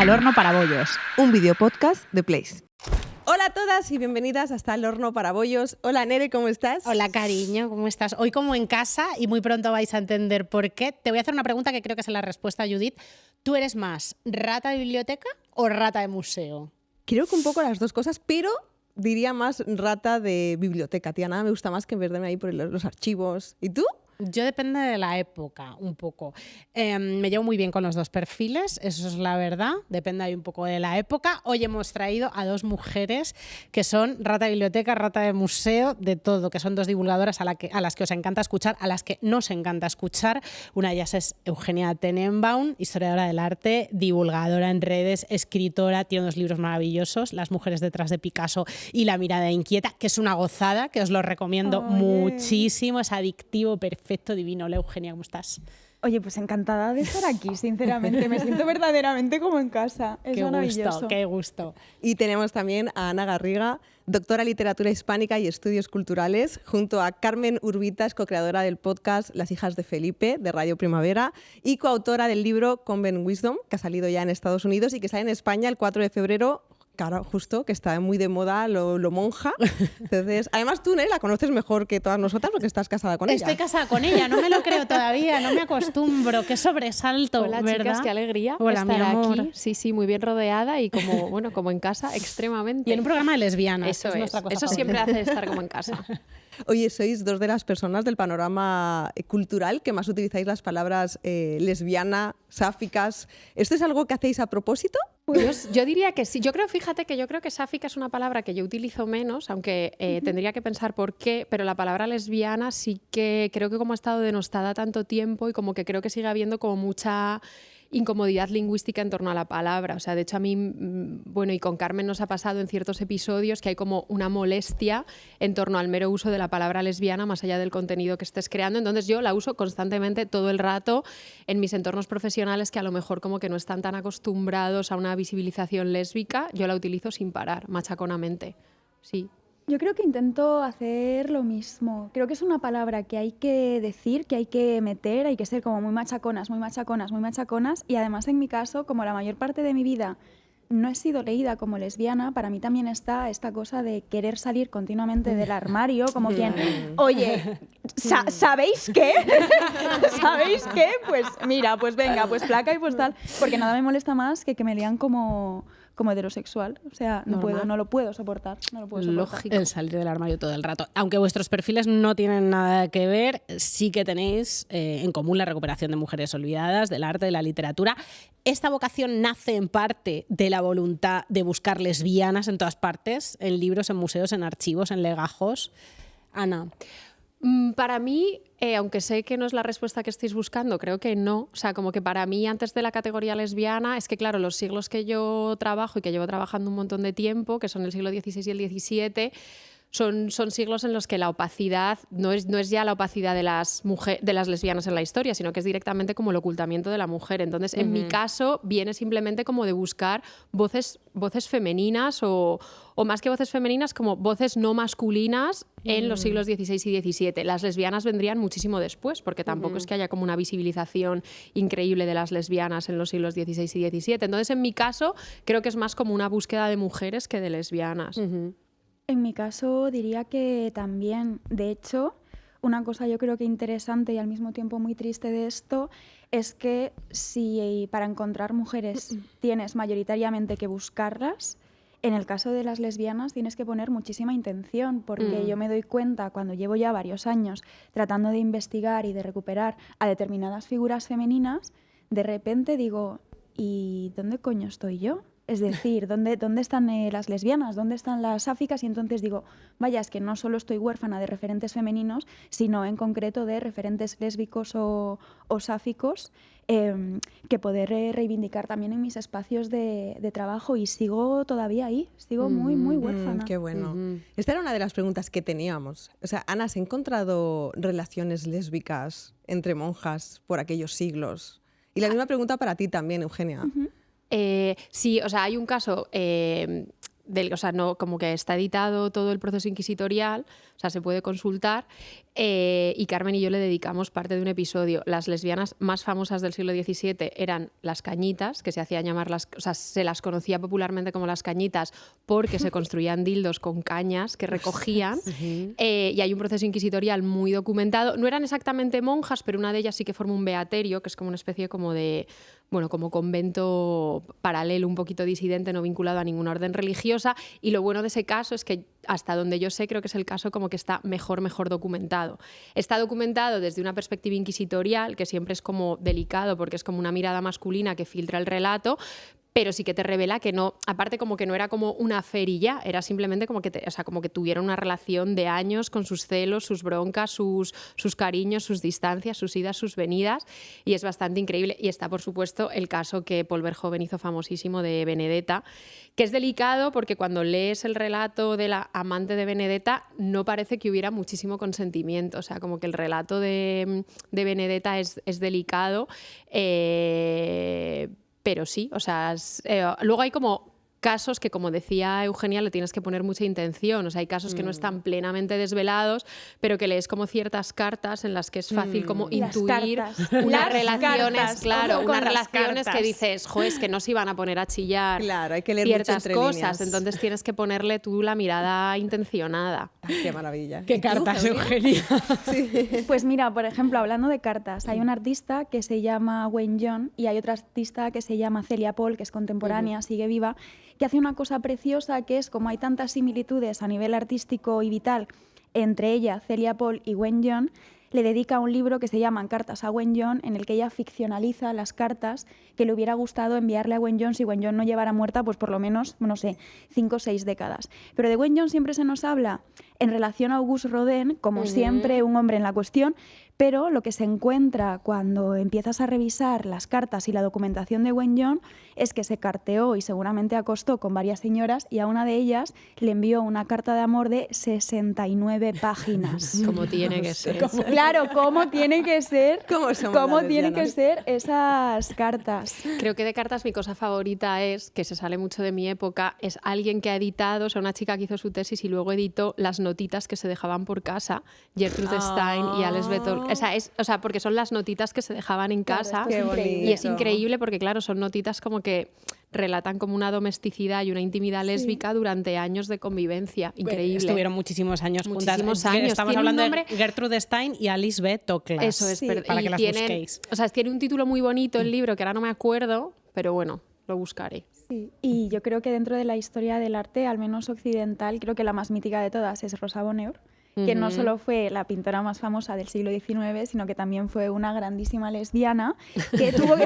Hasta el horno para bollos. Un videopodcast de Place. Hola a todas y bienvenidas hasta el horno para bollos. Hola Nere, ¿cómo estás? Hola cariño, ¿cómo estás? Hoy como en casa y muy pronto vais a entender por qué. Te voy a hacer una pregunta que creo que es la respuesta, Judith. ¿Tú eres más rata de biblioteca o rata de museo? Creo que un poco las dos cosas, pero diría más rata de biblioteca. Tía, nada me gusta más que perderme ahí por los archivos. ¿Y tú? Yo depende de la época, un poco. Me llevo muy bien con los dos perfiles, eso es la verdad, depende ahí un poco de la época. Hoy hemos traído a dos mujeres que son rata de biblioteca, rata de museo, de todo, que son dos divulgadoras a las que os encanta escuchar, a las que nos encanta escuchar. Una de ellas es Eugenia Tenenbaum, historiadora del arte, divulgadora en redes, escritora, tiene unos libros maravillosos, Las mujeres detrás de Picasso y La mirada inquieta, que es una gozada, que os lo recomiendo muchísimo, es adictivo, perfecto, divino. Hola Eugenia, ¿cómo estás? Oye, pues encantada de estar aquí, sinceramente. Me siento verdaderamente como en casa. Es maravilloso. Qué gusto. Y tenemos también a Ana Garriga, doctora en literatura hispánica y estudios culturales, junto a Carmen Urbitas, co-creadora del podcast Las hijas de Felipe, de Radio Primavera, y coautora del libro Convent Wisdom, que ha salido ya en Estados Unidos y que sale en España el 4 de febrero. Claro, justo, que está muy de moda lo monja. Entonces, además tú, Nere, la conoces mejor que todas nosotras porque estás casada con ella. Estoy casada con ella, no me lo creo todavía, no me acostumbro. Qué sobresalto, Hola, ¿verdad? chicas, qué alegría Hola, estar mi amor. aquí. Sí, muy bien rodeada y como, bueno, como en casa, extremadamente. Y en un programa de lesbianas. Eso es nuestra cosa Eso favorita. siempre hace estar como en casa. Oye, sois dos de las personas del panorama cultural que más utilizáis las palabras lesbiana, sáficas. ¿Esto es algo que hacéis a propósito? Yo diría que sí. Yo creo que sáfica es una palabra que yo utilizo menos, aunque tendría que pensar por qué, pero la palabra lesbiana sí que creo que como ha estado denostada tanto tiempo y como que creo que sigue habiendo como mucha incomodidad lingüística en torno a la palabra. O sea, de hecho a mí, bueno, y con Carmen nos ha pasado en ciertos episodios que hay como una molestia en torno al mero uso de la palabra lesbiana más allá del contenido que estés creando. Entonces yo la uso constantemente todo el rato en mis entornos profesionales que a lo mejor como que no están tan acostumbrados a una visibilización lésbica. Yo la utilizo sin parar, machaconamente. Sí. Yo creo que intento hacer lo mismo. Creo que es una palabra que hay que decir, que hay que meter, hay que ser como muy machaconas, muy machaconas, muy machaconas. Y además en mi caso, como la mayor parte de mi vida no he sido leída como lesbiana, para mí también está esta cosa de querer salir continuamente del armario, como quien, oye, ¿sabéis qué? ¿Sabéis qué? Pues mira, pues venga, pues placa y pues tal. Porque nada me molesta más que me lean como heterosexual. O sea, no lo puedo soportar. Lógico. El salir del armario todo el rato. Aunque vuestros perfiles no tienen nada que ver, sí que tenéis en común la recuperación de mujeres olvidadas, del arte, de la literatura. Esta vocación nace en parte de la voluntad de buscar lesbianas en todas partes, en libros, en museos, en archivos, en legajos. Ana. Para mí, aunque sé que no es la respuesta que estáis buscando, creo que no. O sea, como que para mí, antes de la categoría lesbiana, es que, claro, los siglos que yo trabajo y que llevo trabajando un montón de tiempo, que son el siglo XVI y el XVII, son siglos en los que la opacidad no es ya la opacidad de las lesbianas en la historia, sino que es directamente como el ocultamiento de la mujer. Entonces, en mi caso, viene simplemente como de buscar voces femeninas o más que voces femeninas, como voces no masculinas en los siglos XVI y XVII. Las lesbianas vendrían muchísimo después, porque tampoco es que haya como una visibilización increíble de las lesbianas en los siglos XVI y XVII. Entonces, en mi caso, creo que es más como una búsqueda de mujeres que de lesbianas. En mi caso diría que también, de hecho, una cosa yo creo que interesante y al mismo tiempo muy triste de esto es que si para encontrar mujeres tienes mayoritariamente que buscarlas, en el caso de las lesbianas tienes que poner muchísima intención, porque yo me doy cuenta cuando llevo ya varios años tratando de investigar y de recuperar a determinadas figuras femeninas, de repente digo, ¿y dónde coño estoy yo? Es decir, ¿dónde están las lesbianas? ¿Dónde están las sáficas? Y entonces digo, vaya, es que no solo estoy huérfana de referentes femeninos, sino en concreto de referentes lésbicos o sáficos que poder reivindicar también en mis espacios de trabajo, y sigo todavía ahí, sigo muy, muy huérfana. Qué bueno. Esta era una de las preguntas que teníamos. O sea, Ana, ¿has encontrado relaciones lésbicas entre monjas por aquellos siglos? Y la misma pregunta para ti también, Eugenia. Sí, o sea, hay un caso o sea, no, como que está editado todo el proceso inquisitorial, o sea, se puede consultar, y Carmen y yo le dedicamos parte de un episodio. Las lesbianas más famosas del siglo XVII eran las cañitas, que se hacían llamar o sea, se las conocía popularmente como las cañitas porque se construían dildos con cañas que recogían, y hay un proceso inquisitorial muy documentado. No eran exactamente monjas, pero una de ellas sí que forma un beaterio, que es como una especie como de, bueno, como convento paralelo, un poquito disidente, no vinculado a ninguna orden religiosa, y lo bueno de ese caso es que, hasta donde yo sé, creo que es el caso como que está mejor documentado. Está documentado desde una perspectiva inquisitorial, que siempre es como delicado porque es como una mirada masculina que filtra el relato, pero sí que te revela que no, aparte como que no era como una ferilla, era simplemente como que, o sea, como que tuvieron una relación de años con sus celos, sus broncas, sus cariños, sus distancias, sus idas, sus venidas, y es bastante increíble. Y está, por supuesto, el caso que Paul Verhoeven hizo famosísimo de Benedetta, que es delicado porque cuando lees el relato de la amante de Benedetta no parece que hubiera muchísimo consentimiento, o sea, como que el relato de Benedetta es delicado, pero sí, o sea, luego hay como casos que, como decía Eugenia, le tienes que poner mucha intención. O sea, hay casos que no están plenamente desvelados, pero que lees como ciertas cartas en las que es fácil como intuir unas relaciones, claro, unas relaciones que dices, jo, es que no se iban a poner a chillar, claro, hay que leer ciertas mucho cosas. líneas. Entonces tienes que ponerle tú la mirada intencionada. Ay, qué maravilla. ¿Qué cartas, Eugenia? Pues mira, por ejemplo, hablando de cartas, hay un artista que se llama Wayne John y hay otra artista que se llama Celia Paul, que es contemporánea, sigue viva, que hace una cosa preciosa, que es, como hay tantas similitudes a nivel artístico y vital entre ella, Celia Paul, y Wayne John, le dedica un libro que se llama Cartas a Wayne John, en el que ella ficcionaliza las cartas que le hubiera gustado enviarle a Wayne John si Wayne John no llevara muerta, pues por lo menos, no sé, 5 o 6 décadas. Pero de Wayne John siempre se nos habla en relación a Auguste Rodin, como siempre un hombre en la cuestión, pero lo que se encuentra cuando empiezas a revisar las cartas y la documentación de Wayne John es que se carteó y seguramente acostó con varias señoras, y a una de ellas le envió una carta de amor de 69 páginas. Como tiene que ser. Claro, ¿cómo tiene que ser? ¿Cómo tienen que ser esas cartas? Creo que de cartas mi cosa favorita es, que se sale mucho de mi época, es alguien que ha editado, o sea, una chica que hizo su tesis y luego editó las notitas que se dejaban por casa, Gertrude Stein y Alex Betol. O sea, porque son las notitas que se dejaban en casa. Claro, y es increíble porque, claro, son notitas como que relatan como una domesticidad y una intimidad lésbica durante años de convivencia. Increíble. Estuvieron muchísimos años juntas. Muchísimos años. Estamos hablando de Gertrude Stein y Alice B. Toklas. Eso es, para que las busquéis. O sea, tiene un título muy bonito el libro, que ahora no me acuerdo, pero bueno, lo buscaré. Sí. Y yo creo que dentro de la historia del arte, al menos occidental, creo que la más mítica de todas es Rosa Bonheur, que no solo fue la pintora más famosa del siglo XIX, sino que también fue una grandísima lesbiana que tuvo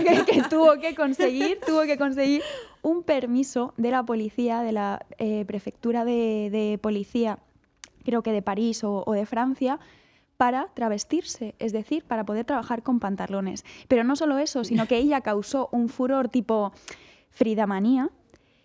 que conseguir un permiso de la policía, de la prefectura de policía, creo que de París o de Francia, para travestirse, es decir, para poder trabajar con pantalones. Pero no solo eso, sino que ella causó un furor tipo Fridamanía,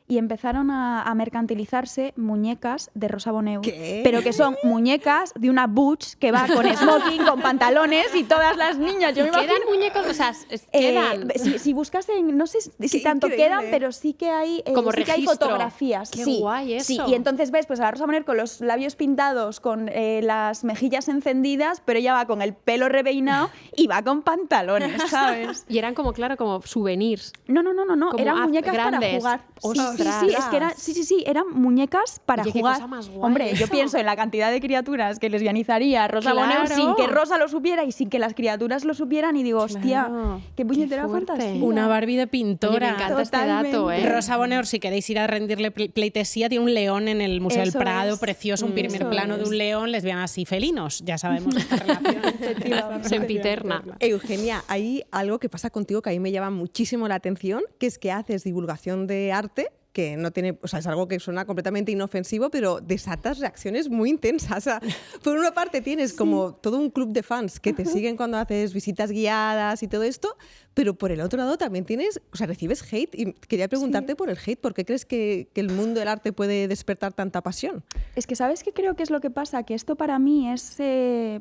y empezaron a mercantilizarse muñecas de Rosa Bonheur. ¿Qué? Pero que son muñecas de una butch que va con smoking, con pantalones, y todas las niñas, yo me imagino... ¿Quedan muñecos? O sea, quedan... Si buscas en... No sé si tanto increíble. quedan, pero sí que hay, como sí que hay registro. fotografías. Qué sí, guay eso. sí, y entonces ves pues a la Rosa Bonheur con los labios pintados, con las mejillas encendidas, pero ella va con el pelo repeinado y va con pantalones, ¿sabes? Y eran como, claro, como souvenirs. No, Como eran muñecas grandes. para jugar. Ostras. Sí, es que eran muñecas para Oye, qué jugar. cosa más guay Hombre, yo eso. pienso en la cantidad de criaturas que lesbianizaría Rosa Bonheur Claro. sin que Rosa lo supiera y sin que las criaturas lo supieran, y digo, hostia, Claro. qué puñetera Qué fuerte. fantasía. Una Barbie de Oye, pintora. me encanta este dato, ¿eh? Rosa Bonheur, si queréis ir a rendirle pleitesía, tiene un león en el Museo Eso del Prado, es. precioso, un primer Eso plano de es. un león, lesbianas y felinos. Ya sabemos esta relación. Sempiterna. Eugenia, hay algo que pasa contigo que a mí me llama muchísimo la atención, que es que haces divulgación de arte, que no tiene, o sea, es algo que suena completamente inofensivo, pero desatas reacciones muy intensas. O sea, por una parte tienes como todo un club de fans que te siguen cuando haces visitas guiadas y todo esto, pero por el otro lado también tienes, o sea, recibes hate, y quería preguntarte por el hate. ¿Por qué crees que el mundo del arte puede despertar tanta pasión? Es que, ¿sabes qué creo que es lo que pasa? Que esto para mí es,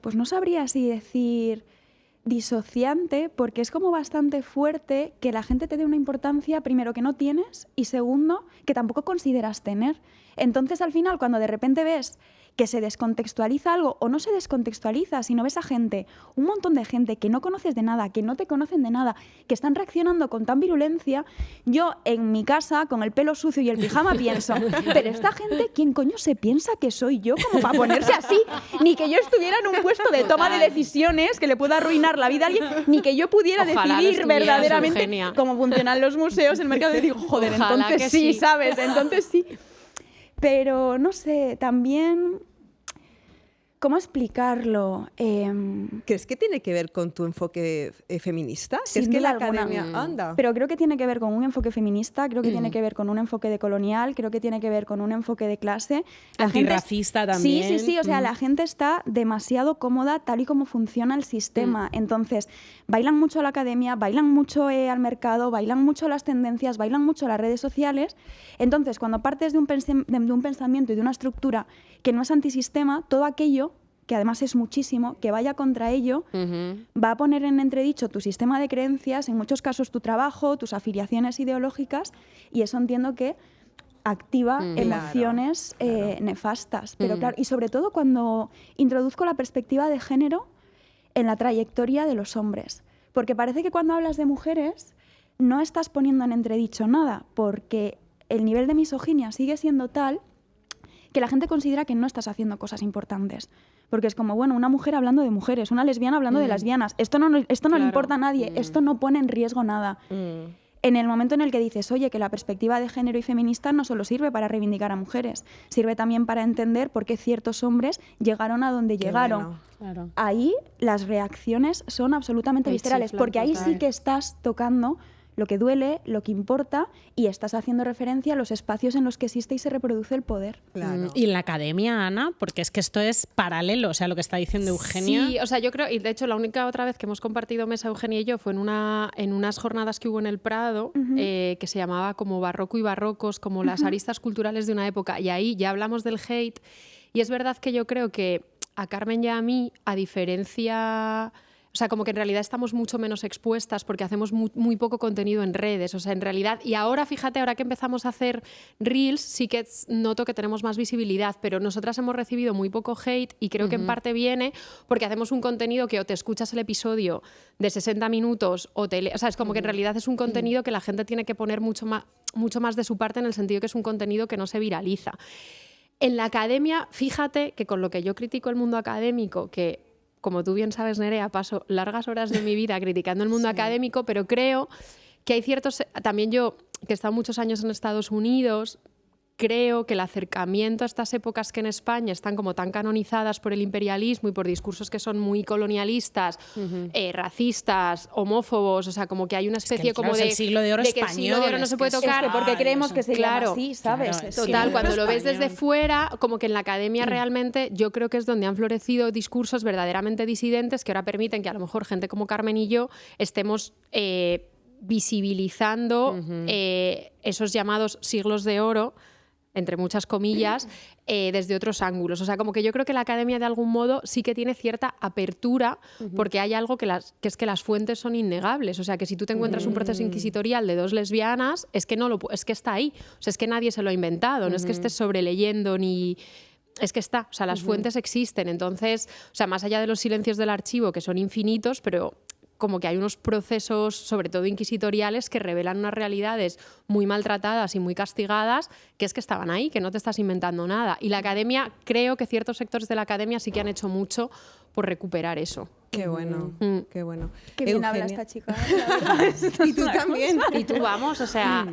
pues no sabría si decir disociante, porque es como bastante fuerte que la gente te dé una importancia, primero, que no tienes, y segundo, que tampoco consideras tener. Entonces, al final, cuando de repente ves que se descontextualiza algo, o no se descontextualiza, sino ves a gente, un montón de gente que no conoces de nada, que no te conocen de nada, que están reaccionando con tan virulencia, yo en mi casa, con el pelo sucio y el pijama, pienso, pero esta gente, ¿quién coño se piensa que soy yo como para ponerse así? Ni que yo estuviera en un puesto de toma de decisiones que le pueda arruinar la vida a alguien, ni que yo pudiera decidir verdaderamente Eugenia. cómo funcionan los museos, el mercado, y digo, joder, Ojalá entonces que sí, sí. ¿sabes? Entonces sí. Pero, no sé, también... ¿Cómo explicarlo? ¿Crees que tiene que ver con tu enfoque feminista? Sin ¿Crees que la duda alguna. academia anda? Pero creo que tiene que ver con un enfoque feminista, creo que tiene que ver con un enfoque decolonial, creo que tiene que ver con un enfoque de clase. La gente Antirracista también. Sí, o sea, la gente está demasiado cómoda tal y como funciona el sistema. Entonces, bailan mucho a la academia, bailan mucho al mercado, bailan mucho las tendencias, bailan mucho las redes sociales. Entonces, cuando partes de un pensamiento y de una estructura que no es antisistema, todo aquello que además es muchísimo, que vaya contra ello, va a poner en entredicho tu sistema de creencias, en muchos casos tu trabajo, tus afiliaciones ideológicas, y eso entiendo que activa emociones nefastas. Pero claro, y sobre todo cuando introduzco la perspectiva de género en la trayectoria de los hombres. Porque parece que cuando hablas de mujeres no estás poniendo en entredicho nada, porque el nivel de misoginia sigue siendo tal que la gente considera que no estás haciendo cosas importantes. Porque es como, bueno, una mujer hablando de mujeres, una lesbiana hablando de lesbianas. Esto no le importa a nadie, esto no pone en riesgo nada. En el momento en el que dices, oye, que la perspectiva de género y feminista no solo sirve para reivindicar a mujeres, sirve también para entender por qué ciertos hombres llegaron a donde llegaron. Bueno. Claro. Ahí las reacciones son absolutamente Te viscerales, chiflan porque ahí sí total. que estás tocando lo que duele, lo que importa, y estás haciendo referencia a los espacios en los que existe y se reproduce el poder. Claro. Y en la academia, Ana, porque es que esto es paralelo, o sea, lo que está diciendo Eugenia. Sí, o sea, yo creo, y de hecho la única otra vez que hemos compartido mesa Eugenia y yo fue en unas jornadas que hubo en el Prado, que se llamaba como Barroco y Barrocos, como las aristas culturales de una época, y ahí ya hablamos del hate, y es verdad que yo creo que a Carmen y a mí, a diferencia... O sea, como que en realidad estamos mucho menos expuestas porque hacemos muy poco contenido en redes. O sea, en realidad, y ahora, fíjate, ahora que empezamos a hacer Reels, sí que noto que tenemos más visibilidad, pero nosotras hemos recibido muy poco hate y creo que en parte viene porque hacemos un contenido que o te escuchas el episodio de 60 minutos o te... O sea, es como que en realidad es un contenido que la gente tiene que poner mucho más de su parte en el sentido que es un contenido que no se viraliza. En la academia, fíjate que con lo que yo critico el mundo académico, que como tú bien sabes, Nerea, paso largas horas de mi vida criticando el mundo académico, pero creo que hay ciertos... También yo, que he estado muchos años en Estados Unidos, creo que el acercamiento a estas épocas que en España están como tan canonizadas por el imperialismo y por discursos que son muy colonialistas, racistas, homófobos, o sea, como que hay una especie claro, como es de... el siglo de oro de que el siglo de oro no español, se puede es que tocar. Es que porque creemos que se llama claro, así, ¿sabes? claro, Es sí. que- Total, cuando lo ves español. desde fuera, como que en la academia realmente yo creo que es donde han florecido discursos verdaderamente disidentes que ahora permiten que a lo mejor gente como Carmen y yo estemos visibilizando esos llamados siglos de oro, entre muchas comillas, desde otros ángulos. O sea, como que yo creo que la academia de algún modo sí que tiene cierta apertura porque hay algo que es que las fuentes son innegables. O sea, que si tú te encuentras un proceso inquisitorial de dos lesbianas, es que, es que está ahí. O sea, es que nadie se lo ha inventado. No es que estés sobreleyendo ni... Es que está. O sea, las fuentes existen. Entonces, o sea, más allá de los silencios del archivo, que son infinitos, pero... como que hay unos procesos, sobre todo inquisitoriales, que revelan unas realidades muy maltratadas y muy castigadas, que es que estaban ahí, que no te estás inventando nada. Y la academia, creo que ciertos sectores de la academia sí que han hecho mucho por recuperar eso. Qué bueno, qué bueno. Qué bien habla Eugenia. esta chica, la verdad. Y tú también. Y tú vamos, o sea...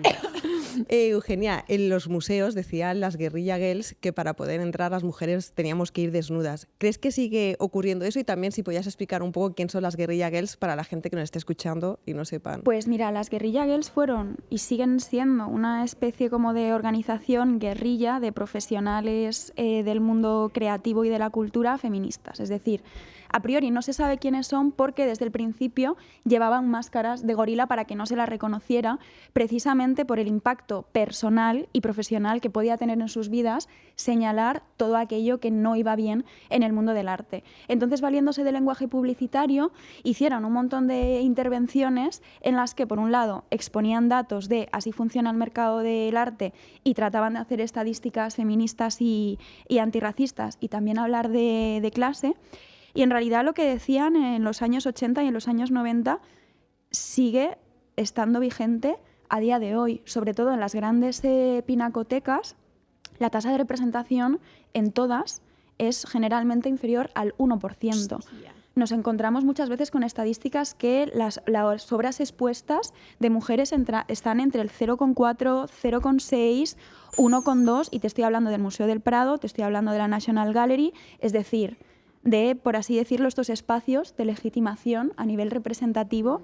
Eugenia, en los museos decían las guerrilla girls que para poder entrar las mujeres teníamos que ir desnudas. ¿Crees que sigue ocurriendo eso? Y también si podías explicar un poco quién son las guerrilla girls para la gente que nos esté escuchando y no sepan. Pues mira, las Guerrilla Girls fueron y siguen siendo una especie como de organización guerrilla de profesionales del mundo creativo y de la cultura feministas. Es decir, a priori no se sabe quiénes son porque desde el principio llevaban máscaras de gorila para que no se las reconociera, precisamente por el impacto personal y profesional que podía tener en sus vidas señalar todo aquello que no iba bien en el mundo del arte. Entonces, valiéndose del lenguaje publicitario, hicieron un montón de intervenciones en las que, por un lado, exponían datos de así funciona el mercado del arte y trataban de hacer estadísticas feministas y antirracistas y también hablar de clase. Y en realidad lo que decían en los años 80 y en los años 90 sigue estando vigente a día de hoy, sobre todo en las grandes pinacotecas. La tasa de representación en todas es generalmente inferior al 1%. Hostia. Nos encontramos muchas veces con estadísticas que las obras expuestas de mujeres están entre el 0,4, 0,6, 1,2, y te estoy hablando del Museo del Prado, te estoy hablando de la National Gallery, es decir, de, por así decirlo, estos espacios de legitimación a nivel representativo,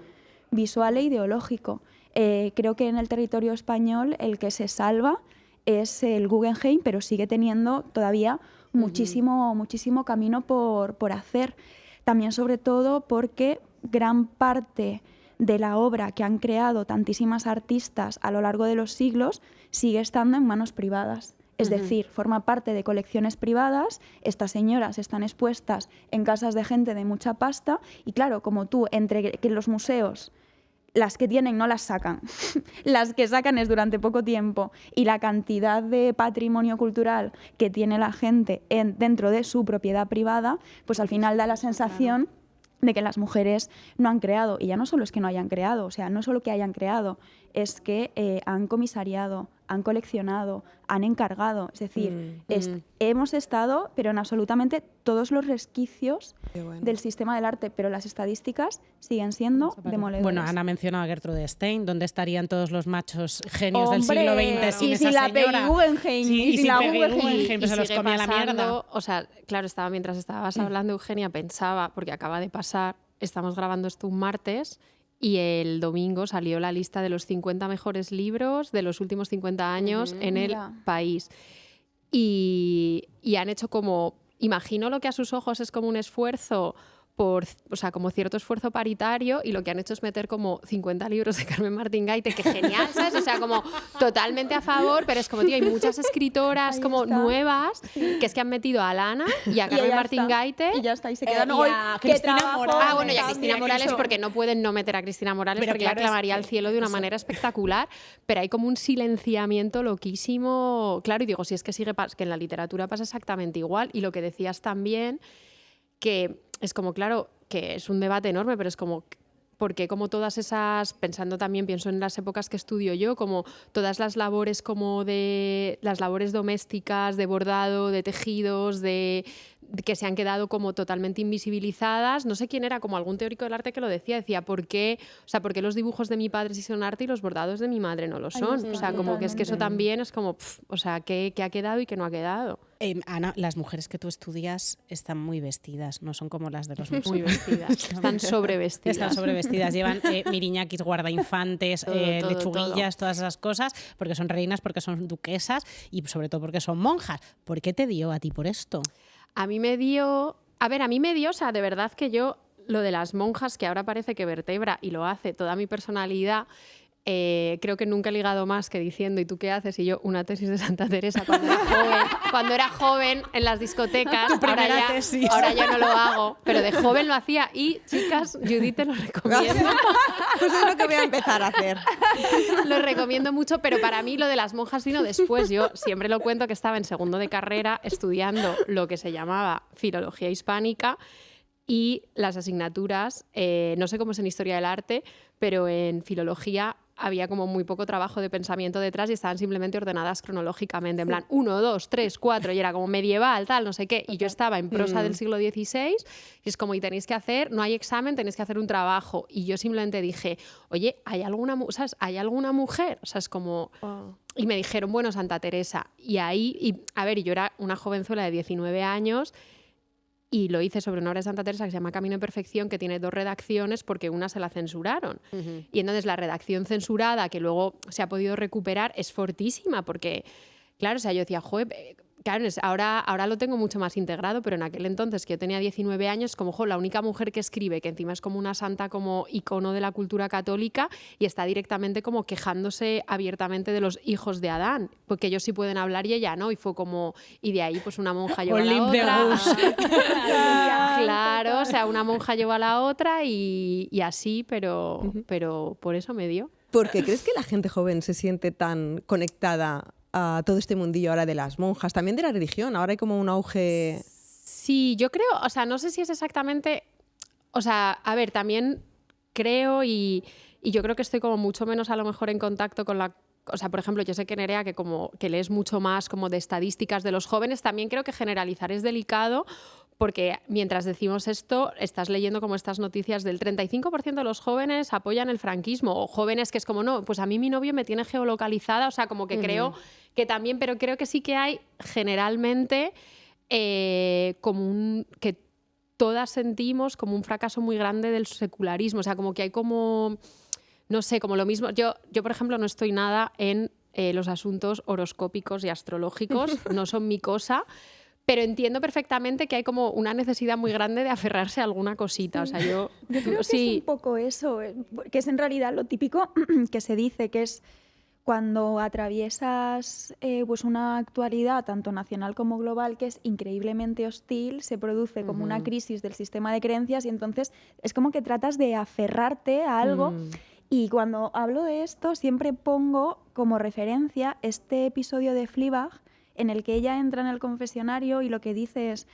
visual e ideológico. Creo que en el territorio español el que se salva es el Guggenheim, pero sigue teniendo todavía muchísimo camino por hacer. También, sobre todo, porque gran parte de la obra que han creado tantísimas artistas a lo largo de los siglos sigue estando en manos privadas. Es decir, forma parte de colecciones privadas, estas señoras están expuestas en casas de gente de mucha pasta y, claro, como tú, entre que los museos, las que tienen no las sacan, las que sacan es durante poco tiempo, y la cantidad de patrimonio cultural que tiene la gente dentro de su propiedad privada, pues al final da la sensación de que las mujeres no han creado. Y ya no solo es que no hayan creado, o sea, no solo que hayan creado, es que han comisariado, han coleccionado, han encargado. Es decir, hemos estado, pero en absolutamente todos los resquicios del sistema del arte, pero las estadísticas siguen siendo demoledoras. Bueno, Ana mencionaba a Gertrude Stein. ¿Dónde estarían todos los machos genios del siglo XX sin y esa si la señora? Guggenheim, Sí, y si la Guggenheim Y se los sigue comía la mierda. pasando, o sea, claro, mientras estabas hablando, Eugenia, pensaba, porque acaba de pasar, estamos grabando esto un martes, y el domingo salió la lista de los 50 mejores libros de los últimos 50 años en el país. Y han hecho como, imagino lo que a sus ojos es como un esfuerzo o sea, como cierto esfuerzo paritario, y lo que han hecho es meter como 50 libros de Carmen Martín Gaite, que genial, ¿sabes? O sea, como totalmente a favor, pero es como, tío, hay muchas escritoras como nuevas que es que han metido a Lana y a Carmen Martín Gaite. Y ya está, y se quedan hoy. Cristina Morales. Ah, bueno, y a Cristina Morales, porque no pueden no meter a Cristina Morales, pero porque claro, la clamaría al cielo de una manera espectacular, pero hay como un silenciamiento loquísimo. Claro, y digo, si es que que en la literatura pasa exactamente igual, y lo que decías también, que es como, claro, que es un debate enorme, pero es como, porque como todas esas, pensando también, pienso en las épocas que estudio yo, como todas las labores como de las labores domésticas, de bordado, de tejidos, que se han quedado como totalmente invisibilizadas. No sé quién era, como algún teórico del arte que lo decía, ¿por qué los dibujos de mi padre sí son arte y los bordados de mi madre no lo son? O sea, como que es que eso también es como, o sea, ¿qué ha quedado y qué no ha quedado? Ana, las mujeres que tú estudias están muy vestidas, no son como las de los museos. Muy vestidas, están sobrevestidas. Están sobrevestidas, llevan miriñaquis, guardainfantes, lechuguillas, todas esas cosas, porque son reinas, porque son duquesas y sobre todo porque son monjas. ¿Por qué te dio a ti por esto? A mí me dio, o sea, de verdad que yo, lo de las monjas, que ahora parece que vertebra y lo hace toda mi personalidad, creo que nunca he ligado más que diciendo, ¿y tú qué haces? Y yo, una tesis de Santa Teresa cuando era joven en las discotecas. Ahora ya no lo hago, pero de joven lo hacía. Y, chicas, Judith, te lo recomiendo. Pues es lo que voy a empezar a hacer. Lo recomiendo mucho, pero para mí lo de las monjas vino después. Yo siempre lo cuento que estaba en segundo de carrera estudiando lo que se llamaba Filología Hispánica, y las asignaturas, no sé cómo es en Historia del Arte, pero en Filología había como muy poco trabajo de pensamiento detrás y estaban simplemente ordenadas cronológicamente, en plan 1, 2, 3, 4, y era como medieval, tal, no sé qué. Y yo estaba en prosa del siglo XVI y es como, y tenéis que hacer, no hay examen, tenéis que hacer un trabajo. Y yo simplemente dije, oye, ¿hay alguna mujer? O sea, es como... Y me dijeron, bueno, Santa Teresa. Y ahí, yo era una jovenzuela de 19 años y lo hice sobre una obra de Santa Teresa que se llama Camino de Perfección, que tiene 2 redacciones porque una se la censuraron. Y entonces la redacción censurada, que luego se ha podido recuperar, es fortísima porque, claro, o sea, yo decía, joder, Claro, ahora lo tengo mucho más integrado, pero en aquel entonces, que yo tenía 19 años, como la única mujer que escribe, que encima es como una santa, como icono de la cultura católica, y está directamente como quejándose abiertamente de los hijos de Adán, porque ellos sí pueden hablar y ella no, y fue como, y de ahí pues una monja lleva a la otra. Claro, o sea, una monja lleva a la otra y así, pero por eso me dio. ¿Por qué crees que la gente joven se siente tan conectada a todo este mundillo ahora de las monjas, también de la religión? Ahora hay como un auge... Sí, yo creo, o sea, no sé si es exactamente... O sea, a ver, también creo y yo creo que estoy como mucho menos a lo mejor en contacto con la... O sea, por ejemplo, yo sé que Nerea, que como que lees mucho más como de estadísticas de los jóvenes, también creo que generalizar es delicado, porque mientras decimos esto, estás leyendo como estas noticias del 35% de los jóvenes apoyan el franquismo, o jóvenes que es como, no, pues a mí mi novio me tiene geolocalizada, o sea, como que creo que también, pero creo que sí que hay generalmente como que todas sentimos como un fracaso muy grande del secularismo, o sea, como que hay como, no sé, como lo mismo. Yo por ejemplo, no estoy nada en los asuntos horoscópicos y astrológicos, no son mi cosa. Pero entiendo perfectamente que hay como una necesidad muy grande de aferrarse a alguna cosita. O sea, yo creo que es un poco eso, que es en realidad lo típico que se dice, que es cuando atraviesas pues una actualidad tanto nacional como global que es increíblemente hostil, se produce como una crisis del sistema de creencias y entonces es como que tratas de aferrarte a algo. Y cuando hablo de esto siempre pongo como referencia este episodio de Fleabag, en el que ella entra en el confesionario y lo que dice es: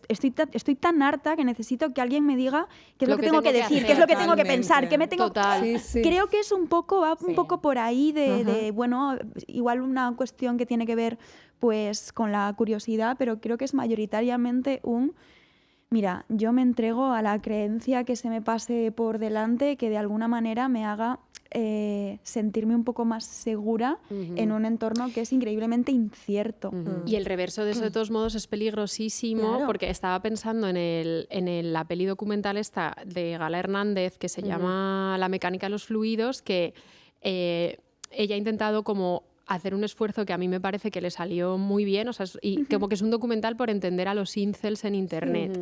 estoy tan harta que necesito que alguien me diga qué es lo que tengo que decir, qué es lo que tengo que pensar, qué me tengo... Total. Sí. Creo que es un poco, va un poco por ahí de, bueno, igual una cuestión que tiene que ver pues con la curiosidad, pero creo que es mayoritariamente mira, yo me entrego a la creencia que se me pase por delante, que de alguna manera me haga sentirme un poco más segura en un entorno que es increíblemente incierto. Y el reverso de eso, de todos modos, es peligrosísimo, Claro. porque estaba pensando en la peli documental esta de Gala Hernández, que se llama La mecánica de los fluidos, que ella ha intentado como hacer un esfuerzo que a mí me parece que le salió muy bien, o sea, y como que es un documental por entender a los incels en internet.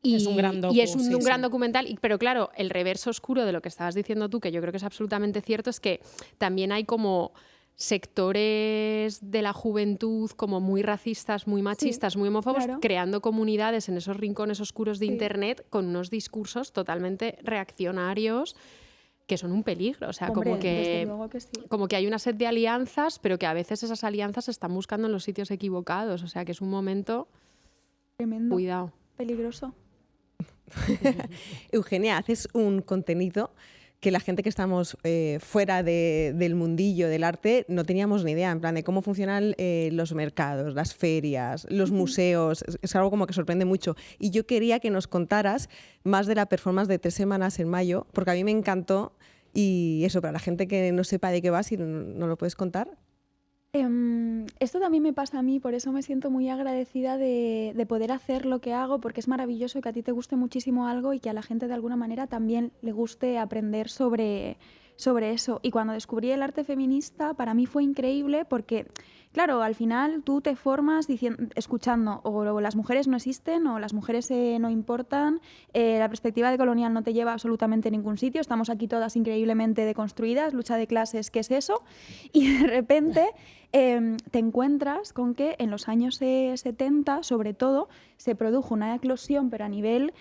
Y es un gran docu, y es un gran documental, pero claro, el reverso oscuro de lo que estabas diciendo tú, que yo creo que es absolutamente cierto, es que también hay como sectores de la juventud como muy racistas, muy machistas, muy homófobos, creando comunidades en esos rincones oscuros de internet con unos discursos totalmente reaccionarios que son un peligro, o sea, Hombre, como que hay una sed de alianzas, pero que a veces esas alianzas se están buscando en los sitios equivocados, o sea, que es un momento... Tremendo. Cuidado. Peligroso. Eugenia, haces un contenido que la gente que estamos fuera del mundillo del arte no teníamos ni idea, en plan de cómo funcionan los mercados, las ferias, los museos. Es algo como que sorprende mucho. Y yo quería que nos contaras más de la performance de 3 semanas en mayo, porque a mí me encantó. Y eso, para la gente que no sepa de qué va, si no lo puedes contar. Esto también me pasa a mí, por eso me siento muy agradecida de poder hacer lo que hago, porque es maravilloso que a ti te guste muchísimo algo y que a la gente de alguna manera también le guste aprender sobre eso. Y cuando descubrí el arte feminista, para mí fue increíble porque, claro, al final tú te formas escuchando o las mujeres no existen o las mujeres no importan, la perspectiva de colonial no te lleva absolutamente a ningún sitio, estamos aquí todas increíblemente deconstruidas, lucha de clases, ¿qué es eso? Y de repente te encuentras con que en los años 70, sobre todo, se produjo una eclosión, pero a nivel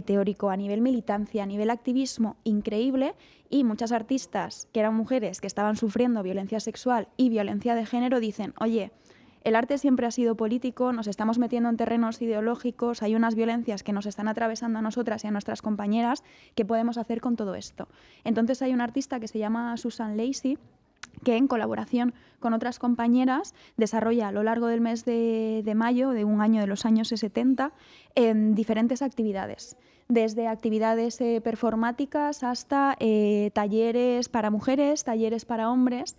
teórico, a nivel militancia, a nivel activismo increíble, y muchas artistas que eran mujeres que estaban sufriendo violencia sexual y violencia de género dicen: oye, el arte siempre ha sido político, nos estamos metiendo en terrenos ideológicos, hay unas violencias que nos están atravesando a nosotras y a nuestras compañeras, ¿qué podemos hacer con todo esto? Entonces hay una artista que se llama Susan Lacy, que en colaboración con otras compañeras desarrolla a lo largo del mes de mayo, de un año de los años 70, diferentes actividades. Desde actividades performáticas hasta talleres para mujeres, talleres para hombres.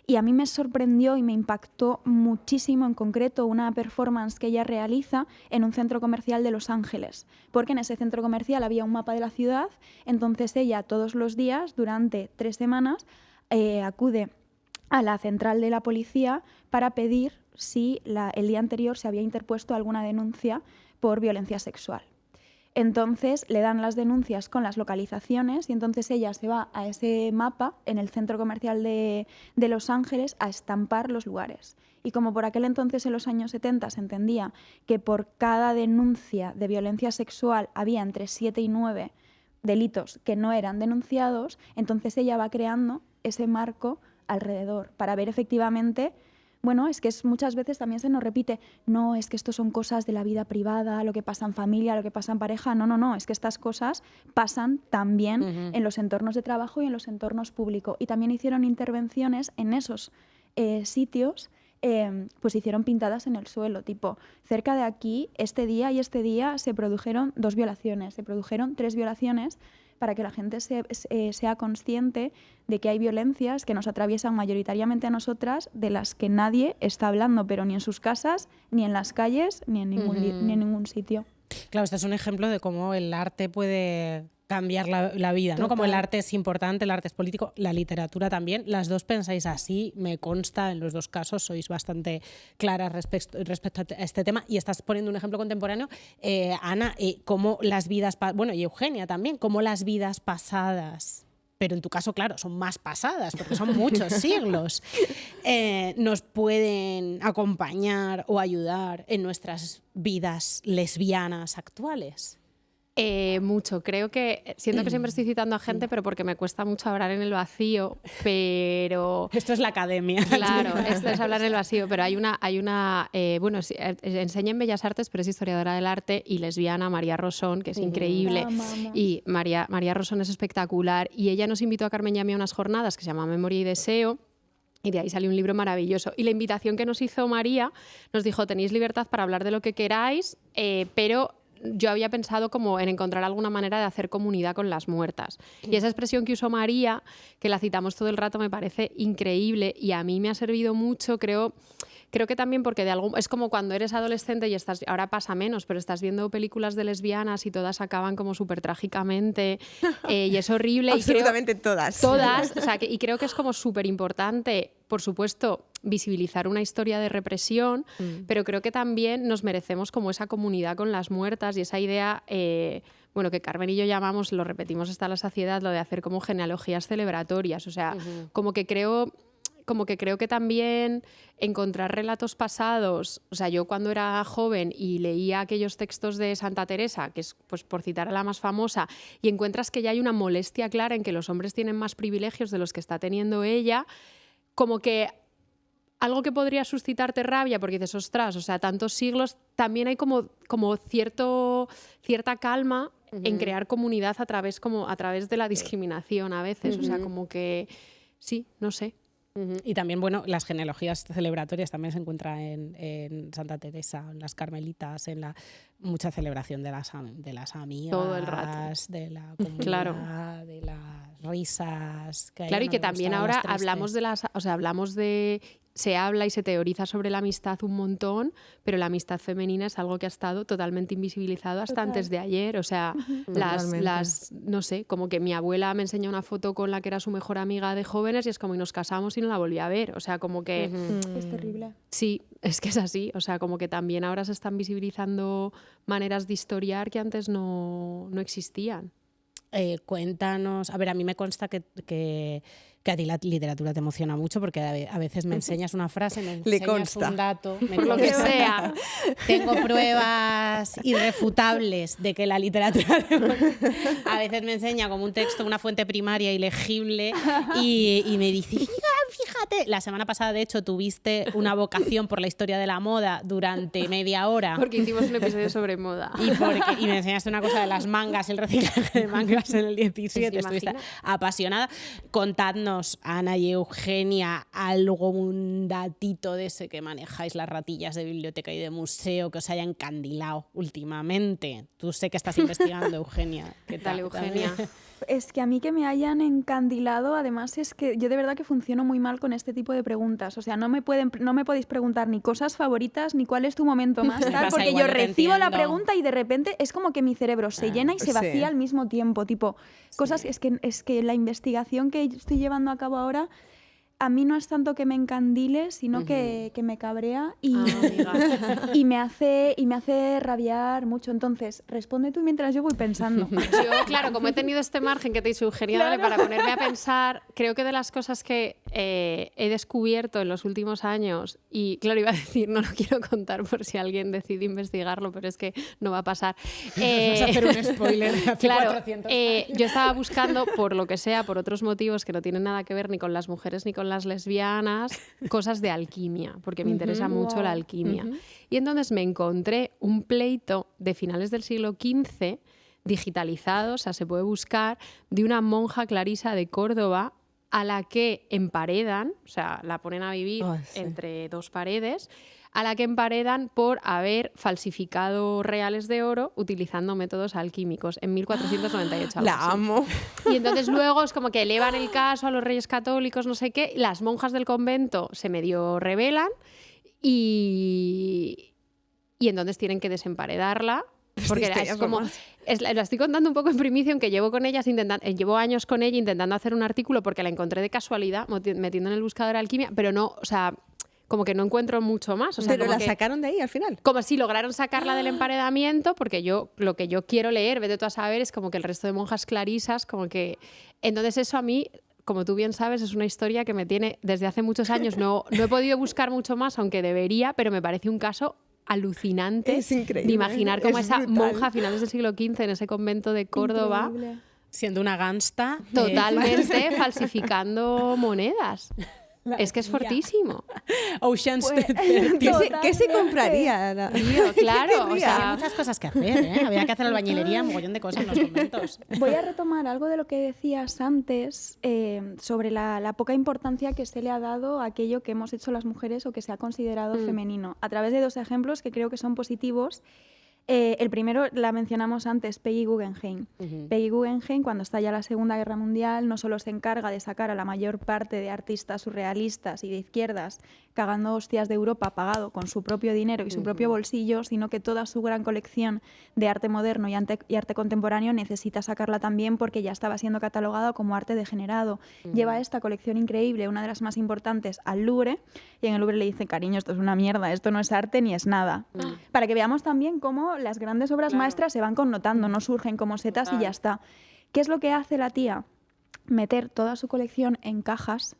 Y a mí me sorprendió y me impactó muchísimo, en concreto, una performance que ella realiza en un centro comercial de Los Ángeles, porque en ese centro comercial había un mapa de la ciudad, entonces ella todos los días, durante 3 semanas, acude a la central de la policía para pedir si el día anterior se había interpuesto alguna denuncia por violencia sexual. Entonces le dan las denuncias con las localizaciones y entonces ella se va a ese mapa en el centro comercial de Los Ángeles a estampar los lugares. Y como por aquel entonces, en los años 70, se entendía que por cada denuncia de violencia sexual había entre 7 y 9 delitos que no eran denunciados, entonces ella va creando ese marco alrededor para ver efectivamente... Bueno, es que muchas veces también se nos repite, no, es que esto son cosas de la vida privada, lo que pasa en familia, lo que pasa en pareja. No, es que estas cosas pasan también en los entornos de trabajo y en los entornos públicos. Y también hicieron intervenciones en esos sitios, pues hicieron pintadas en el suelo, tipo, cerca de aquí, este día se produjeron 2 violaciones, se produjeron 3 violaciones, para que la gente sea consciente de que hay violencias que nos atraviesan mayoritariamente a nosotras, de las que nadie está hablando, pero ni en sus casas, ni en las calles, ni en ningún sitio. Claro, este es un ejemplo de cómo el arte puede cambiar la vida, ¿no? Total. Como el arte es importante, el arte es político, la literatura también. Las dos pensáis así, me consta, en los dos casos sois bastante claras respecto a este tema. Y estás poniendo un ejemplo contemporáneo, Ana, cómo las vidas, y Eugenia también, cómo las vidas pasadas, pero en tu caso, claro, son más pasadas, porque son muchos siglos, nos pueden acompañar o ayudar en nuestras vidas lesbianas actuales. Mucho. Creo que siento que siempre estoy citando a gente, pero porque me cuesta mucho hablar en el vacío, pero... Esto es la academia. Claro, esto es hablar en el vacío, pero hay una enseña en Bellas Artes, pero es historiadora del arte y lesbiana, María Rosón, que es increíble. Y María Rosón es espectacular. Y ella nos invitó a Carmen y a mí a unas jornadas que se llama Memoria y Deseo. Y de ahí salió un libro maravilloso. Y la invitación que nos hizo María nos dijo, tenéis libertad para hablar de lo que queráis, pero... yo había pensado como en encontrar alguna manera de hacer comunidad con las muertas. Y esa expresión que usó María, que la citamos todo el rato, me parece increíble y a mí me ha servido mucho, creo que también porque es como cuando eres adolescente y ahora pasa menos, pero estás viendo películas de lesbianas y todas acaban como súper trágicamente y es horrible. Absolutamente todas. Todas, o sea, y creo que es como súper importante, por supuesto, visibilizar una historia de represión, pero creo que también nos merecemos como esa comunidad con las muertas y esa idea, que Carmen y yo llamamos, lo repetimos hasta la saciedad, lo de hacer como genealogías celebratorias, o sea, como que creo que también encontrar relatos pasados, o sea, yo cuando era joven y leía aquellos textos de Santa Teresa, que es, pues por citar a la más famosa, y encuentras que ya hay una molestia clara en que los hombres tienen más privilegios de los que está teniendo ella, como que algo que podría suscitarte rabia, porque dices, ostras, o sea, tantos siglos, también hay como cierta calma en crear comunidad a través de la discriminación a veces, o sea, como que sí, no sé. Y también, las genealogías celebratorias también se encuentran en Santa Teresa, en las Carmelitas, en mucha celebración de las amigas, todo el rato, de la comunidad, claro, de las risas. Claro, y que también ahora hablamos se habla y se teoriza sobre la amistad un montón, pero la amistad femenina es algo que ha estado totalmente invisibilizado hasta antes de ayer. O sea, no sé, como que mi abuela me enseña una foto con la que era su mejor amiga de jóvenes y es como y nos casamos y no la volví a ver. O sea, como que... Es terrible. Sí, es que es así. O sea, como que también ahora se están visibilizando maneras de historiar que antes no existían. Cuéntanos, a mí me consta que a ti la literatura te emociona mucho porque a veces me enseñas una frase, me enseñas un dato, lo que sea. Tengo pruebas irrefutables de que la literatura a veces me enseña como un texto, una fuente primaria ilegible y me dice, fíjate, la semana pasada de hecho tuviste una vocación por la historia de la moda durante media hora. Porque hicimos un episodio sobre moda. Y me enseñaste una cosa de las mangas, el reciclaje de mangas en el 17, estuviste apasionada. Contadnos, Ana y Eugenia, algún datito de ese que manejáis las ratillas de biblioteca y de museo que os haya encandilado últimamente. Tú sé que estás investigando, Eugenia. ¿Qué tal, Eugenia? Es que a mí que me hayan encandilado, además es que yo de verdad que funciono muy mal con este tipo de preguntas. O sea, no me podéis preguntar ni cosas favoritas ni cuál es tu momento más tal, porque yo recibo la pregunta y de repente es como que mi cerebro se llena y se vacía al mismo tiempo. Tipo, cosas, es que la investigación que estoy llevando a cabo ahora a mí no es tanto que me encandile, sino que me cabrea y, y me hace rabiar mucho. Entonces, responde tú mientras yo voy pensando. Yo, claro, como he tenido este margen que te he sugerido para ponerme a pensar, creo que de las cosas que he descubierto en los últimos años, y claro, iba a decir, no lo quiero contar por si alguien decide investigarlo, pero es que no va a pasar. Vas a hacer un spoiler de hace Claro, 400 yo estaba buscando, por lo que sea, por otros motivos que no tienen nada que ver ni con las mujeres ni con las lesbianas, cosas de alquimia, porque me interesa mucho la alquimia. Y entonces me encontré un pleito de finales del siglo XV, digitalizado, o sea, se puede buscar, de una monja clarisa de Córdoba a la que emparedan, o sea, la ponen a vivir entre dos paredes, a la que emparedan por haber falsificado reales de oro utilizando métodos alquímicos en 1498. La amo. Y entonces luego es como que elevan el caso a los reyes católicos, no sé qué, las monjas del convento se medio rebelan y entonces tienen que desemparedarla. Porque es como, la estoy contando un poco en primicia, aunque llevo con ellas llevo años con ella intentando hacer un artículo porque la encontré de casualidad metiendo en el buscador de alquimia, pero no, o sea, como que no encuentro mucho más. O sea, pero la sacaron de ahí al final. Como si lograron sacarla del emparedamiento, porque lo que yo quiero leer, vete tú a saber, es como que el resto de monjas clarisas, como que... Entonces eso a mí, como tú bien sabes, es una historia que me tiene desde hace muchos años. No he podido buscar mucho más, aunque debería, pero me parece un caso alucinante. Es increíble. De imaginar cómo esa brutal. monja a finales del siglo XV en ese convento de Córdoba, Increíble. Siendo una gánsta. totalmente falsificando monedas. Es que es fortísimo. Ocean's Pues, 30. ¿Qué se compraría? Tío, claro, o Hay sea, muchas cosas que hacer, ¿eh? Había que hacer albañilería, un mogollón de cosas en los conventos. Voy a retomar algo de lo que decías antes sobre la poca importancia que se le ha dado a aquello que hemos hecho las mujeres o que se ha considerado femenino, a través de dos ejemplos que creo que son positivos. El primero la mencionamos antes, Peggy Guggenheim. Peggy Guggenheim, cuando estalla la Segunda Guerra Mundial, no solo se encarga de sacar a la mayor parte de artistas surrealistas y de izquierdas cagando hostias de Europa pagado con su propio dinero y su propio bolsillo, sino que toda su gran colección de arte moderno y arte contemporáneo necesita sacarla también porque ya estaba siendo catalogado como arte degenerado. Lleva esta colección increíble, una de las más importantes, al Louvre, y en el Louvre le dicen, cariño, esto es una mierda, esto no es arte ni es nada. Para que veamos también cómo las grandes obras maestras se van connotando, no surgen como setas y ya está. ¿Qué es lo que hace la tía? Meter toda su colección en cajas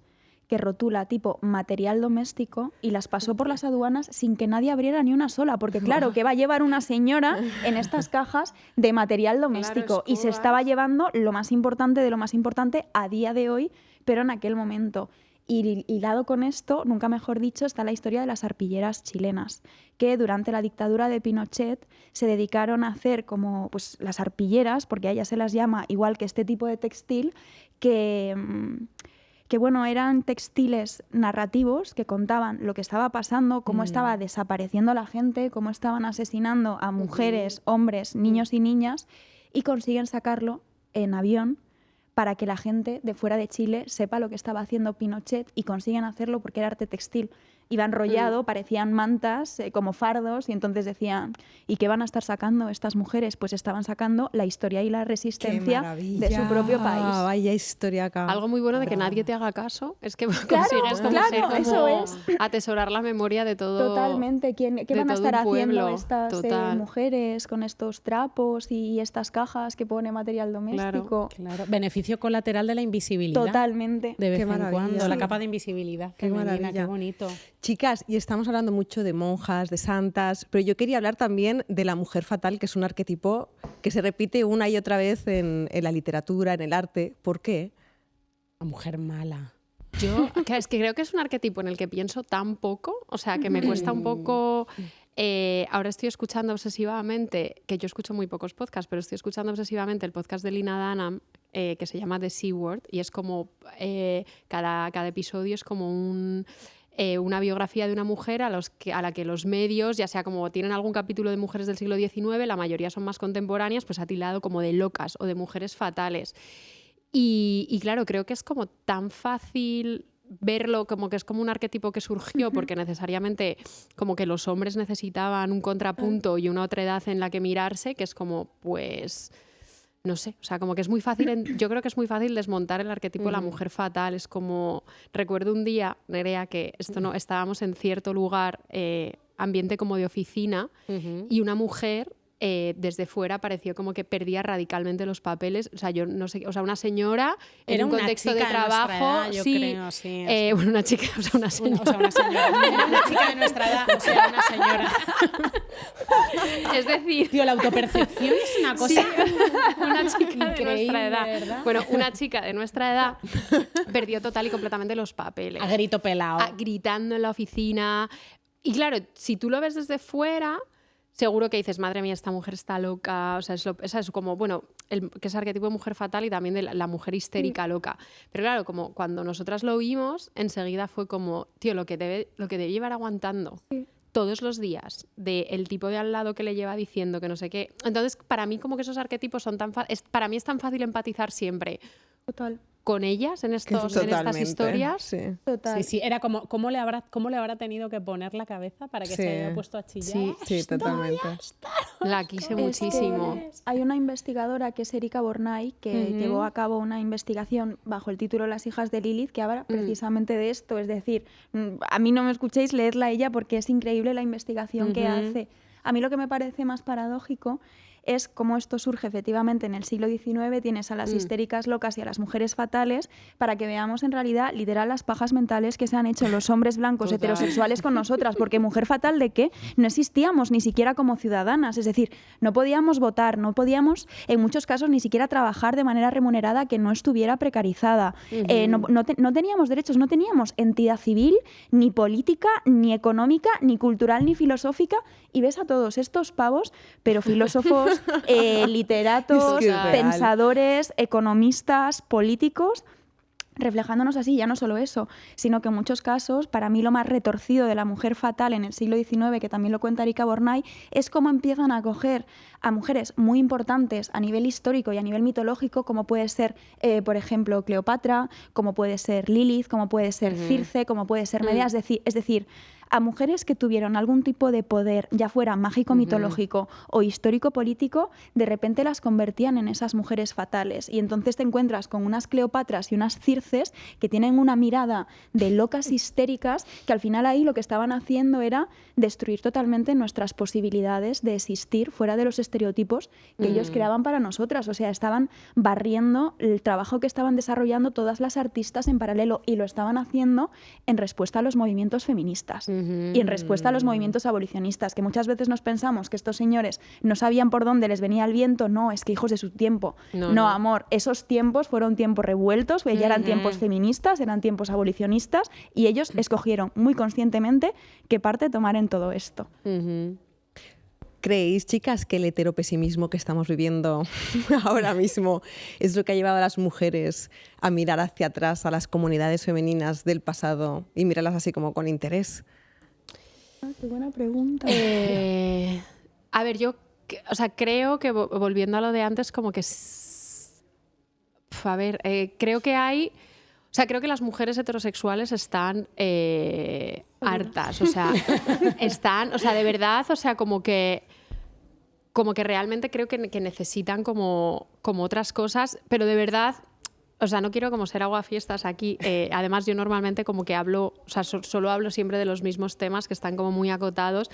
que rotula tipo material doméstico y las pasó por las aduanas sin que nadie abriera ni una sola, porque claro, ¿qué va a llevar una señora en estas cajas de material doméstico? Y se estaba llevando lo más importante de lo más importante a día de hoy, pero en aquel momento. Y hilado con esto, nunca mejor dicho, está la historia de las arpilleras chilenas, que durante la dictadura de Pinochet se dedicaron a hacer como pues, las arpilleras, porque a ellas se las llama igual que este tipo de textil, que bueno, eran textiles narrativos que contaban lo que estaba pasando, cómo estaba desapareciendo la gente, cómo estaban asesinando a mujeres, hombres, niños y niñas, y consiguen sacarlo en avión para que la gente de fuera de Chile sepa lo que estaba haciendo Pinochet, y consiguen hacerlo porque era arte textil. Iba enrollado, parecían mantas, como fardos, y entonces decían, ¿y qué van a estar sacando estas mujeres? Pues estaban sacando la historia y la resistencia de su propio país. Vaya historia acá. algo muy bueno de que nadie te haga caso es que Claro, consigues como claro, ser como eso es. atesorar la memoria de todo. Totalmente. ¿Qué de van a todo estar un haciendo pueblo? estas Total. mujeres con estos trapos y estas cajas que pone material doméstico? Claro, beneficio colateral de la invisibilidad. Totalmente. De vez Qué en maravilla. cuando, la Sí. capa de invisibilidad Qué femenina, maravilla. qué bonito. Chicas, y estamos hablando mucho de monjas, de santas, pero yo quería hablar también de la mujer fatal, que es un arquetipo que se repite una y otra vez en la literatura, en el arte. ¿Por qué? La mujer mala. Yo es que creo que es un arquetipo en el que pienso tan poco, o sea, que me cuesta un poco. Ahora estoy escuchando obsesivamente, que yo escucho muy pocos podcasts, pero estoy escuchando obsesivamente el podcast de Lina Dunham, que se llama The C-Word, y es como cada episodio es como una biografía de una mujer a la que los medios, ya sea como tienen algún capítulo de mujeres del siglo XIX, la mayoría son más contemporáneas, pues ha tildado como de locas o de mujeres fatales. Y claro, creo que es como tan fácil verlo, como que es como un arquetipo que surgió porque necesariamente como que los hombres necesitaban un contrapunto y una otra edad en la que mirarse, que es como, pues, no sé, o sea, como que es muy fácil, yo creo que es muy fácil desmontar el arquetipo de la mujer fatal. Es como, recuerdo un día, Nerea, que estábamos en cierto lugar, ambiente como de oficina, y una mujer desde fuera pareció como que perdía radicalmente los papeles. O sea, yo no sé, o sea, una señora en un contexto de trabajo, edad, yo creo, sí. Bueno, una chica, o sea, una señora. Una señora. Una chica de nuestra edad, o sea, una señora. Es decir, tío, la autopercepción es una cosa una chica de nuestra edad. ¿Verdad? Bueno, una chica de nuestra edad perdió total y completamente los papeles. A grito pelado. Gritando en la oficina. Y claro, si tú lo ves desde fuera, seguro que dices, madre mía, esta mujer está loca. O sea, es como, bueno, que es arquetipo de mujer fatal y también de la mujer histérica loca. Pero claro, como cuando nosotras lo vimos, enseguida fue como, tío, lo que debe llevar aguantando todos los días del tipo de al lado que le lleva diciendo que no sé qué. Entonces, para mí como que esos arquetipos son para mí es tan fácil empatizar siempre. Total. Con ellas en estas historias. Sí. Total. Sí, era como, ¿cómo le habrá tenido que poner la cabeza para que se haya puesto a chillar? Sí, totalmente. La quise muchísimo. Hay una investigadora que es Erika Bornay que llevó a cabo una investigación bajo el título Las hijas de Lilith que habla precisamente de esto. Es decir, a mí no me escuchéis, leedla a ella porque es increíble la investigación que hace. A mí lo que me parece más paradójico es cómo esto surge efectivamente en el siglo XIX, tienes a las histéricas locas y a las mujeres fatales, para que veamos en realidad literal las pajas mentales que se han hecho los hombres blancos heterosexuales con nosotras, porque mujer fatal ¿de qué? No existíamos ni siquiera como ciudadanas, es decir, no podíamos votar, no podíamos en muchos casos ni siquiera trabajar de manera remunerada que no estuviera precarizada, no teníamos derechos, no teníamos entidad civil, ni política, ni económica, ni cultural, ni filosófica, y ves a todos estos pavos, pero filósofos, literatos, pensadores, economistas, políticos, reflejándonos así. Ya no solo eso, sino que en muchos casos, para mí lo más retorcido de la mujer fatal en el siglo XIX, que también lo cuenta Erika Bornay, es cómo empiezan a coger a mujeres muy importantes a nivel histórico y a nivel mitológico, como puede ser, por ejemplo, Cleopatra, como puede ser Lilith, como puede ser Circe, como puede ser Medea, es decir, a mujeres que tuvieron algún tipo de poder, ya fuera mágico-mitológico o histórico-político, de repente las convertían en esas mujeres fatales. Y entonces te encuentras con unas Cleopatras y unas Circes que tienen una mirada de locas histéricas, que al final ahí lo que estaban haciendo era destruir totalmente nuestras posibilidades de existir fuera de los estereotipos que ellos creaban para nosotras. O sea, estaban barriendo el trabajo que estaban desarrollando todas las artistas en paralelo, y lo estaban haciendo en respuesta a los movimientos feministas. Y en respuesta a los movimientos abolicionistas, que muchas veces nos pensamos que estos señores no sabían por dónde les venía el viento. No, es que hijos de su tiempo. No, amor, esos tiempos fueron tiempos revueltos, ya eran tiempos feministas, eran tiempos abolicionistas, y ellos escogieron muy conscientemente qué parte tomar en todo esto. ¿Creéis, chicas, que el heteropesimismo que estamos viviendo ahora mismo es lo que ha llevado a las mujeres a mirar hacia atrás a las comunidades femeninas del pasado y mirarlas así como con interés? Qué buena pregunta. A ver, yo creo que, volviendo a lo de antes, como que... creo que hay... O sea, creo que las mujeres heterosexuales están hartas, o sea, de verdad, o sea, como que realmente creo que necesitan como otras cosas, pero de verdad, o sea, no quiero como ser aguafiestas aquí. Además, yo normalmente como que hablo, o sea, solo hablo siempre de los mismos temas que están como muy acotados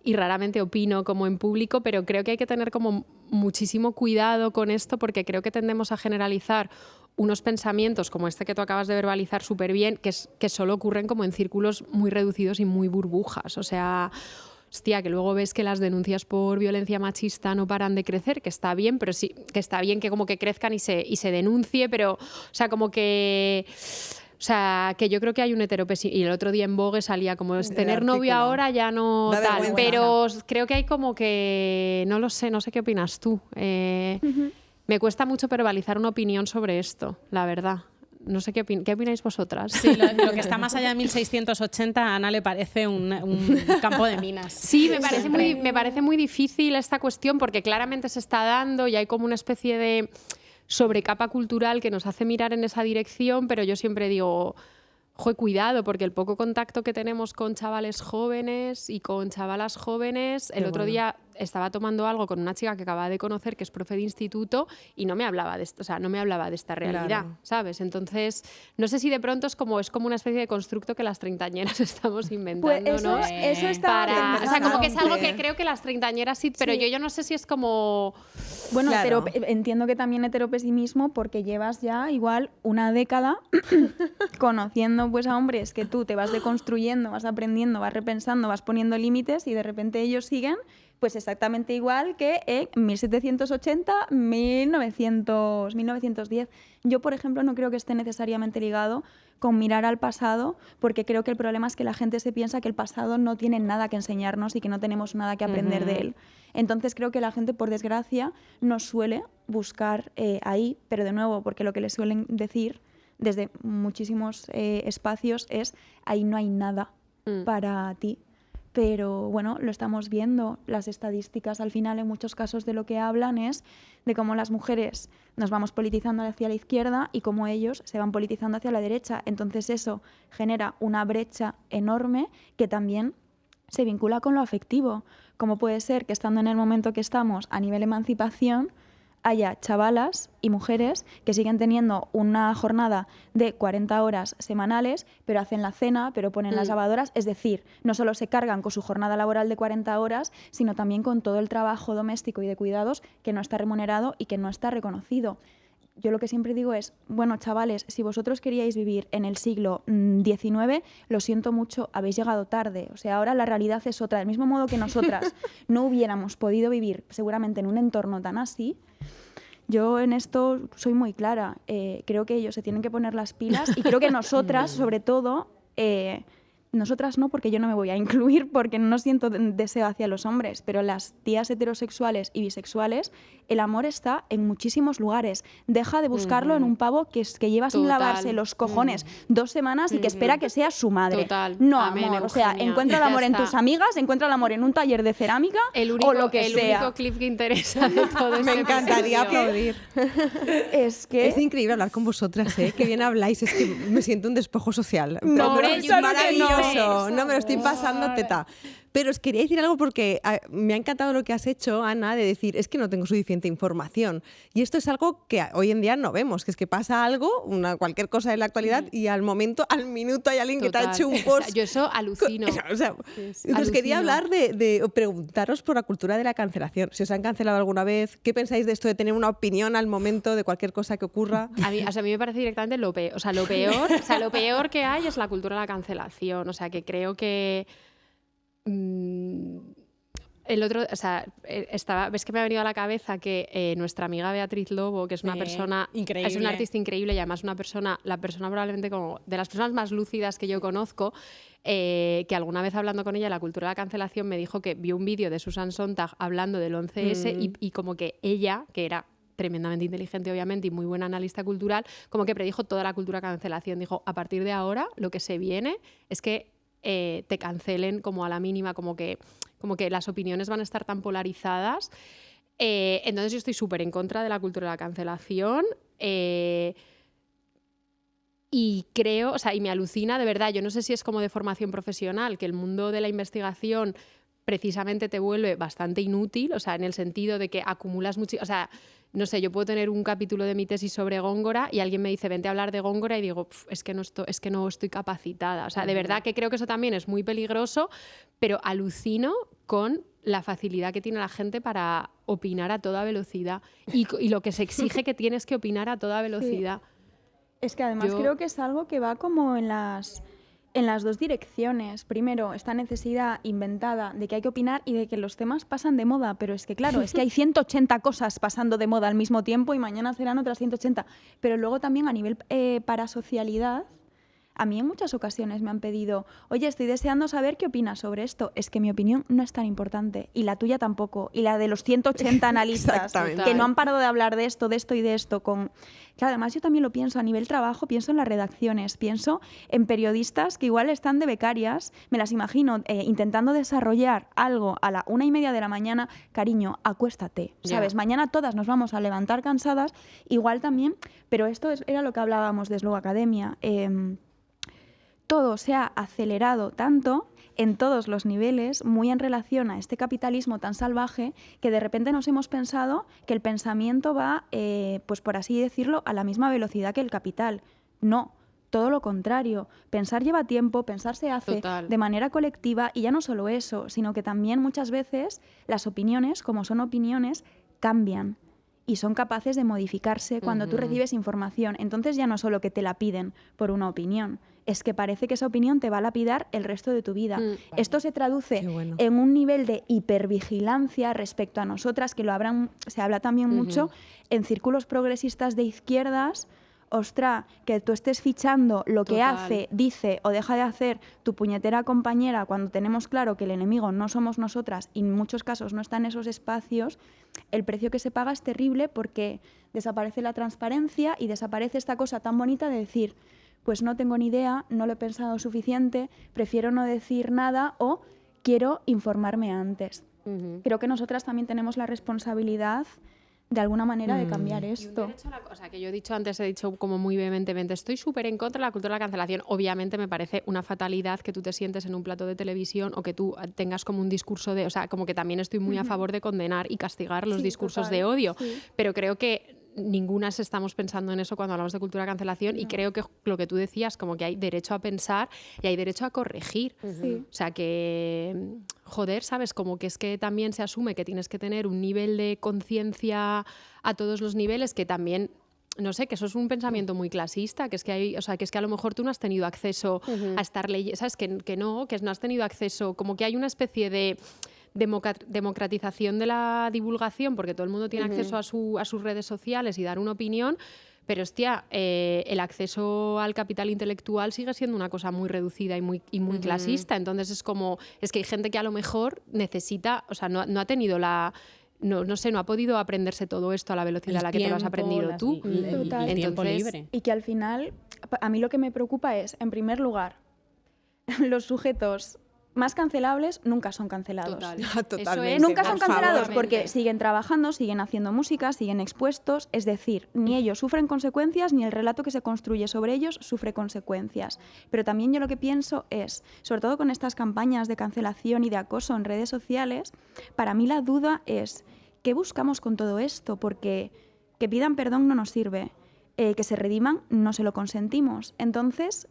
y raramente opino como en público, pero creo que hay que tener como muchísimo cuidado con esto, porque creo que tendemos a generalizar unos pensamientos como este que tú acabas de verbalizar súper bien, que solo ocurren como en círculos muy reducidos y muy burbujas. O sea, hostia, que luego ves que las denuncias por violencia machista no paran de crecer, que está bien, pero sí, que está bien que como que crezcan y se denuncie, pero, o sea, como que... O sea, que yo creo que hay un heteropesimismo. Y el otro día en Vogue salía como es tener novio ahora ya no da tal. vergüenza. Pero creo que hay como que... No lo sé qué opinas tú. Me cuesta mucho verbalizar una opinión sobre esto, la verdad. No sé qué opináis vosotras. Sí, lo que está más allá de 1680 a Ana le parece un campo de minas. Sí, me parece muy difícil esta cuestión, porque claramente se está dando y hay como una especie de sobrecapa cultural que nos hace mirar en esa dirección, pero yo siempre digo, cuidado, porque el poco contacto que tenemos con chavales jóvenes y con chavalas jóvenes, el otro día estaba tomando algo con una chica que acababa de conocer, que es profe de instituto, y no me hablaba de esto, o sea, no me hablaba de esta realidad, Claro. ¿sabes? Entonces, no sé si de pronto es como una especie de constructo que las treintañeras estamos inventando, Pues eso, ¿no? eso está O sea, como que es algo que interesante. creo que las treintañeras sí, pero Sí. yo no sé si es como... Bueno, Claro. entiendo que también heteropesimismo porque llevas ya igual una década conociendo pues a hombres que tú te vas deconstruyendo, vas aprendiendo, vas repensando, vas poniendo límites y de repente ellos siguen pues exactamente igual que en 1780, 1900, 1910. Yo, por ejemplo, no creo que esté necesariamente ligado con mirar al pasado, porque creo que el problema es que la gente se piensa que el pasado no tiene nada que enseñarnos y que no tenemos nada que aprender de él. Entonces creo que la gente, por desgracia, no suele buscar ahí, pero de nuevo, porque lo que les suelen decir desde muchísimos espacios es ahí no hay nada para ti. Pero bueno, lo estamos viendo. Las estadísticas al final en muchos casos de lo que hablan es de cómo las mujeres nos vamos politizando hacia la izquierda y cómo ellos se van politizando hacia la derecha. Entonces eso genera una brecha enorme que también se vincula con lo afectivo. Como puede ser que estando en el momento que estamos a nivel emancipación haya chavalas y mujeres que siguen teniendo una jornada de 40 horas semanales, pero hacen la cena, pero ponen las lavadoras. Es decir, no solo se cargan con su jornada laboral de 40 horas, sino también con todo el trabajo doméstico y de cuidados que no está remunerado y que no está reconocido. Yo lo que siempre digo es, bueno, chavales, si vosotros queríais vivir en el siglo XIX, lo siento mucho, habéis llegado tarde. O sea, ahora la realidad es otra. Del mismo modo que nosotras no hubiéramos podido vivir seguramente en un entorno tan así, yo en esto soy muy clara. Creo que ellos se tienen que poner las pilas y creo que nosotras, sobre todo, nosotras no, porque yo no me voy a incluir porque no siento deseo hacia los hombres, pero las tías heterosexuales y bisexuales, el amor está en muchísimos lugares. Deja de buscarlo en un pavo que lleva sin Total. lavarse los cojones 2 semanas y que espera que sea su madre. Total. No, Amén, amor. O sea, Eugenia. encuentra el amor Ya en está. tus amigas, encuentra el amor en un taller de cerámica El único, o lo que el sea. único clip que interesa de todo este Me encantaría episodio. aplaudir. Es que... Es increíble hablar con vosotras, ¿eh? Qué bien habláis, es que me siento un despojo social. No, hombre, es claro que no. maravilloso. No me lo estoy pasando teta. Pero os quería decir algo porque me ha encantado lo que has hecho, Ana, de decir, es que no tengo suficiente información. Y esto es algo que hoy en día no vemos, que es que pasa algo, cualquier cosa en la actualidad, y al minuto hay alguien que te ha Total. hecho un O sea, post. yo eso alucino. O sea, os quería Alucino. hablar o preguntaros por la cultura de la cancelación. Si os han cancelado alguna vez, ¿qué pensáis de esto de tener una opinión al momento de cualquier cosa que ocurra? A mí me parece directamente lo peor. O sea, lo peor que hay es la cultura de la cancelación. O sea, que creo que... el otro, o sea, ves que me ha venido a la cabeza que nuestra amiga Beatriz Lobo, que es una persona, increíble. es una artista increíble y además la persona probablemente como de las personas más lúcidas que yo conozco, que alguna vez hablando con ella de la cultura de la cancelación me dijo que vio un vídeo de Susan Sontag hablando del 11S y como que ella, que era tremendamente inteligente obviamente y muy buena analista cultural, como que predijo toda la cultura de cancelación. Dijo, a partir de ahora lo que se viene es que te cancelen como a la mínima, como que las opiniones van a estar tan polarizadas. Entonces yo estoy súper en contra de la cultura de la cancelación y creo, o sea, y me alucina de verdad, yo no sé si es como de formación profesional, que el mundo de la investigación precisamente te vuelve bastante inútil, o sea, en el sentido de que acumulas mucho, o sea, no sé, yo puedo tener un capítulo de mi tesis sobre Góngora y alguien me dice, vente a hablar de Góngora y digo, es que no estoy capacitada. O sea, de verdad que creo que eso también es muy peligroso, pero alucino con la facilidad que tiene la gente para opinar a toda velocidad y lo que se exige que tienes que opinar a toda velocidad. Es que además creo que es algo que va como en las dos direcciones. Primero, esta necesidad inventada de que hay que opinar y de que los temas pasan de moda, pero es que claro, es que hay 180 cosas pasando de moda al mismo tiempo y mañana serán otras 180. Pero luego también a nivel parasocialidad, a mí en muchas ocasiones me han pedido, oye, estoy deseando saber qué opinas sobre esto. Es que mi opinión no es tan importante, y la tuya tampoco, y la de los 180 analistas Exactamente. que no han parado de hablar de esto y de esto. Claro, además yo también lo pienso a nivel trabajo, pienso en las redacciones, pienso en periodistas que igual están de becarias, me las imagino intentando desarrollar algo a la 1:30 de la mañana, cariño, acuéstate, ¿sabes? Ya. Mañana todas nos vamos a levantar cansadas, igual también, pero esto era lo que hablábamos de Slow Academia. Todo se ha acelerado tanto en todos los niveles, muy en relación a este capitalismo tan salvaje, que de repente nos hemos pensado que el pensamiento va, pues por así decirlo, a la misma velocidad que el capital. No, todo lo contrario. Pensar lleva tiempo, pensar se hace Total. de manera colectiva, y ya no solo eso, sino que también muchas veces las opiniones, como son opiniones, cambian y son capaces de modificarse cuando tú recibes información. Entonces ya no solo que te la piden por una opinión, es que parece que esa opinión te va a lapidar el resto de tu vida. Esto se traduce Qué bueno. en un nivel de hipervigilancia respecto a nosotras, que se habla también mucho en círculos progresistas de izquierdas. Ostras, que tú estés fichando lo que Total. hace, dice o deja de hacer tu puñetera compañera cuando tenemos claro que el enemigo no somos nosotras y en muchos casos no está en esos espacios, el precio que se paga es terrible, porque desaparece la transparencia y desaparece esta cosa tan bonita de decir, pues no tengo ni idea, no lo he pensado suficiente, prefiero no decir nada o quiero informarme antes. Creo que nosotras también tenemos la responsabilidad de alguna manera de cambiar Y un esto. derecho a la cosa que yo he dicho antes, he dicho como muy vehementemente, estoy súper en contra de la cultura de la cancelación. Obviamente me parece una fatalidad que tú te sientes en un plato de televisión o que tú tengas como un discurso de, o sea, como que también estoy muy a favor de condenar y castigar los Sí, discursos total, de odio, sí. pero creo que ningunas estamos pensando en eso cuando hablamos de cultura de cancelación, y creo que lo que tú decías, como que hay derecho a pensar y hay derecho a corregir. Sí. O sea que, joder, ¿sabes? Como que es que también se asume que tienes que tener un nivel de conciencia a todos los niveles, que también, no sé, que eso es un pensamiento muy clasista, que es que hay, o sea, que es que a lo mejor tú no has tenido acceso a estar leyendo, ¿sabes? Que no has tenido acceso, como que hay una especie de democratización de la divulgación, porque todo el mundo tiene acceso a sus redes sociales y dar una opinión. Pero, hostia, el acceso al capital intelectual sigue siendo una cosa muy reducida y muy clasista. Entonces es que hay gente que a lo mejor necesita, o sea, no ha tenido no sé, no ha podido aprenderse todo esto a la velocidad a la que te lo has aprendido tú. Total. El tiempo Entonces, libre. Y que al final, a mí lo que me preocupa es, en primer lugar, los sujetos más cancelables nunca son cancelados. Total. Totalmente. Eso es, Nunca son por cancelados favor. porque siguen trabajando, siguen haciendo música, siguen expuestos. Es decir, ni ellos sufren consecuencias, ni el relato que se construye sobre ellos sufre consecuencias. Pero también yo lo que pienso es, sobre todo con estas campañas de cancelación y de acoso en redes sociales, para mí la duda es, ¿qué buscamos con todo esto? Porque que pidan perdón no nos sirve, que se rediman no se lo consentimos. Entonces,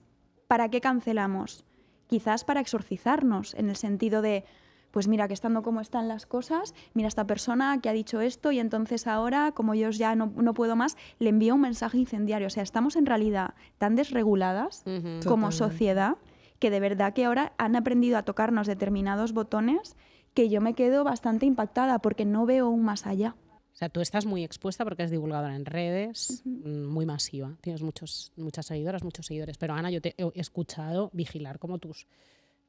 ¿para qué cancelamos? Quizás para exorcizarnos, en el sentido de, pues mira, que estando como están las cosas, mira esta persona que ha dicho esto y entonces ahora, como yo ya no puedo más, le envío un mensaje incendiario. O sea, estamos en realidad tan desreguladas como Totalmente. sociedad que de verdad que ahora han aprendido a tocarnos determinados botones que yo me quedo bastante impactada porque no veo un más allá. O sea, tú estás muy expuesta porque eres divulgadora en redes, muy masiva. Tienes muchas seguidoras, muchos seguidores. Pero Ana, yo te he escuchado vigilar como tus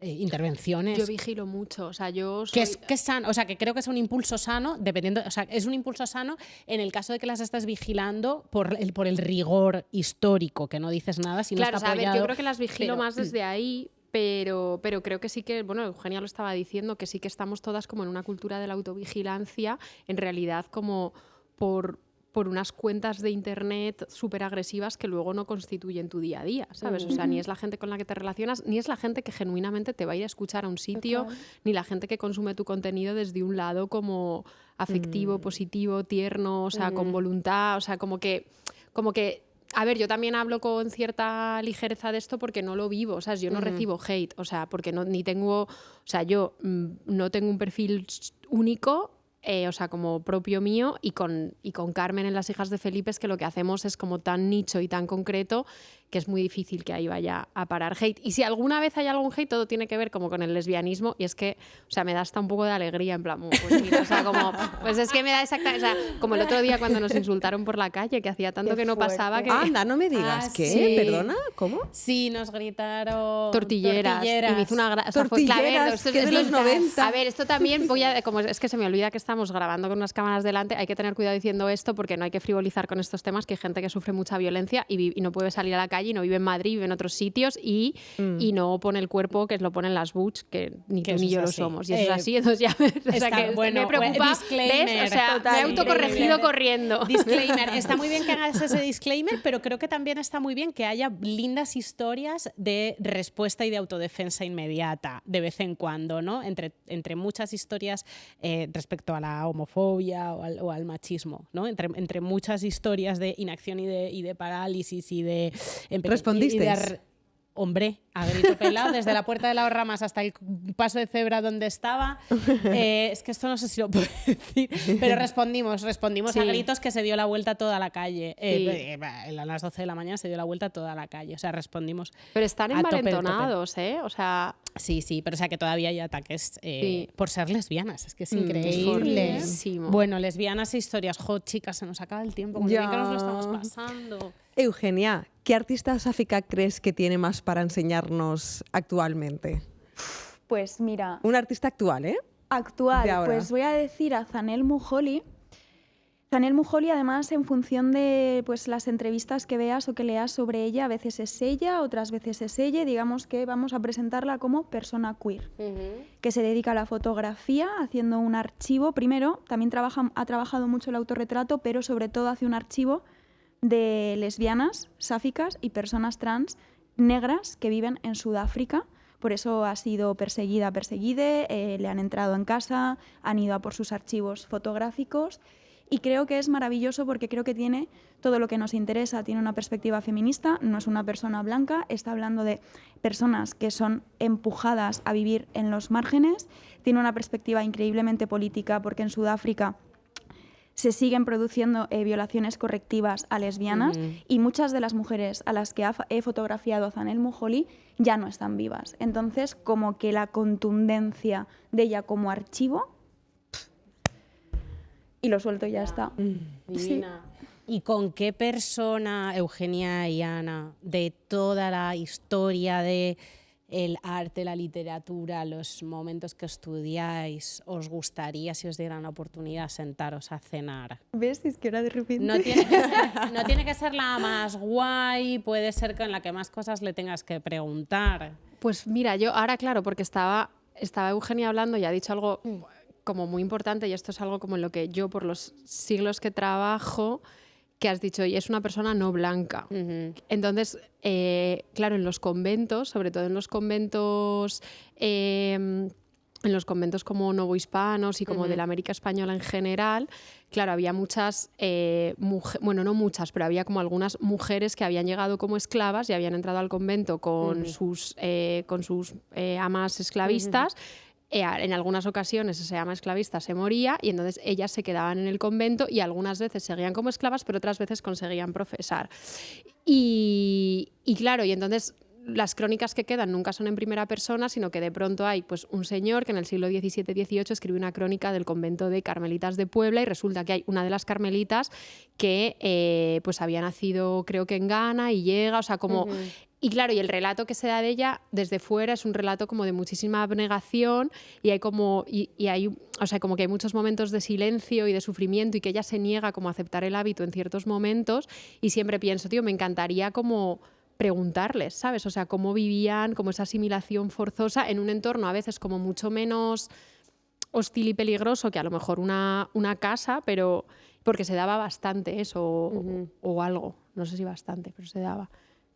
intervenciones. yo vigilo mucho, o sea, yo soy... Que es sano, o sea, que creo que es un impulso sano, dependiendo, o sea, es un impulso sano en el caso de que las estás vigilando por el rigor histórico, que no dices nada si Claro, no o está sea, a ver, apoyado. yo creo que las vigilo pero- más desde ahí, pero creo que sí que, bueno, Eugenia lo estaba diciendo, que sí que estamos todas como en una cultura de la autovigilancia, en realidad como por unas cuentas de internet súper agresivas que luego no constituyen tu día a día, ¿sabes? O sea, ni es la gente con la que te relacionas, ni es la gente que genuinamente te va a ir a escuchar a un sitio, Total. ni la gente que consume tu contenido desde un lado como afectivo, positivo, tierno, o sea, con voluntad, o sea, como que a ver, yo también hablo con cierta ligereza de esto porque no lo vivo, o sea, yo no recibo hate, o sea, porque yo no tengo un perfil único, o sea, como propio mío, y con Carmen en Las hijas de Felipe es que lo que hacemos es como tan nicho y tan concreto que es muy difícil que ahí vaya a parar hate. Y si alguna vez hay algún hate, todo tiene que ver como con el lesbianismo, y es que, o sea, me da hasta un poco de alegría, en plan, pues mira, o sea, como, pues es que me da exactamente, o sea, como el otro día cuando nos insultaron por la calle, que hacía tanto Qué que no pasaba fuerte. que... Anda, no me digas. Ah, ¿Qué? sí. ¿Perdona? ¿Cómo? Sí, nos gritaron Tortilleras. Y me hizo una Tortilleras, que es de los 90. A ver, esto también como es que se me olvida que estamos grabando con unas cámaras delante, hay que tener cuidado diciendo esto porque no hay que frivolizar con estos temas, que hay gente que sufre mucha violencia y no puede salir a la calle calle y no vive en Madrid, vive en otros sitios y no pone el cuerpo que lo ponen las butch, que ni Que tú eso ni yo es lo así. somos. Y eso es así, entonces ya o sea que bueno, me preocupa. disclaimer, ¿Ves? O sea, total, me he autocorregido increíble. corriendo. Disclaimer. Está muy bien que hagas ese disclaimer, pero creo que también está muy bien que haya lindas historias de respuesta y de autodefensa inmediata de vez en cuando, ¿no? Entre muchas historias respecto a la homofobia o al machismo, ¿no? Entre muchas historias de inacción y de parálisis y de... ¿Respondisteis? Hombre, a grito pelado, desde la puerta de las ramas hasta el paso de cebra donde estaba. Es que esto no sé si lo puedo decir, pero respondimos Sí. a gritos que se dio la vuelta toda la calle. Sí. A las 12 de la mañana se dio la vuelta toda la calle. O sea, respondimos. Pero están a tope de tope. envalentonados, ¿eh? O sea, Sí, pero o sea que todavía hay ataques Sí. por ser lesbianas. Es que es es increíble. fortísimo. Bueno, lesbianas e historias. Chicas, se nos acaba el tiempo. Con lo Ya. bien que nos lo estamos pasando. Eugenia, ¿qué artista sáfica crees que tiene más para enseñarnos actualmente? Pues mira, Un artista actual, ¿eh? actual, de ahora. pues voy a decir a Zanel Mujoli. Zanel Mujoli, además, en función de pues, las entrevistas que veas o que leas sobre ella, a veces es ella, otras veces es ella. Digamos que vamos a presentarla como persona queer, que se dedica a la fotografía, haciendo un archivo. Primero, también ha trabajado mucho el autorretrato, pero sobre todo hace un archivo de lesbianas, sáficas y personas trans negras que viven en Sudáfrica. Por eso ha sido perseguida, le han entrado en casa, han ido a por sus archivos fotográficos. Y creo que es maravilloso porque creo que tiene todo lo que nos interesa. Tiene una perspectiva feminista, no es una persona blanca, está hablando de personas que son empujadas a vivir en los márgenes. Tiene una perspectiva increíblemente política porque en Sudáfrica se siguen produciendo violaciones correctivas a lesbianas y muchas de las mujeres a las que he fotografiado a Zanel Mujoli ya no están vivas. Entonces, como que la contundencia de ella como archivo... Y lo suelto y ya está. Divina. ¿Y con qué persona, Eugenia y Ana, de toda la historia de el arte, la literatura, los momentos que estudiáis, os gustaría, si os dieran la oportunidad, sentaros a cenar? ¿Ves? Es que ahora de repente... No tiene que ser la más guay, puede ser con la que más cosas le tengas que preguntar. Pues mira, yo ahora, claro, porque estaba Eugenia hablando y ha dicho algo como muy importante, y esto es algo como en lo que yo, por los siglos que trabajo, que has dicho, y es una persona no blanca. Entonces, claro, en los conventos, sobre todo en los conventos como novohispanos y como de la América Española en general, claro, había muchas bueno, no muchas, pero había como algunas mujeres que habían llegado como esclavas y habían entrado al convento con sus amas esclavistas. En algunas ocasiones esa ama esclavista se moría y entonces ellas se quedaban en el convento y algunas veces seguían como esclavas, pero otras veces conseguían profesar. Y claro, y entonces las crónicas que quedan nunca son en primera persona, sino que de pronto hay pues, un señor que en el siglo XVII-XVIII escribe una crónica del convento de Carmelitas de Puebla y resulta que hay una de las carmelitas que pues había nacido creo que en Ghana y llega, o sea, como... Y claro, y el relato que se da de ella desde fuera es un relato como de muchísima abnegación y hay como, o sea, como que hay muchos momentos de silencio y de sufrimiento y que ella se niega como a aceptar el hábito en ciertos momentos y siempre pienso, tío, me encantaría como preguntarles, ¿sabes? O sea, cómo vivían, como esa asimilación forzosa en un entorno a veces como mucho menos hostil y peligroso que a lo mejor una casa, pero porque se daba bastante eso o algo, no sé si bastante, pero se daba.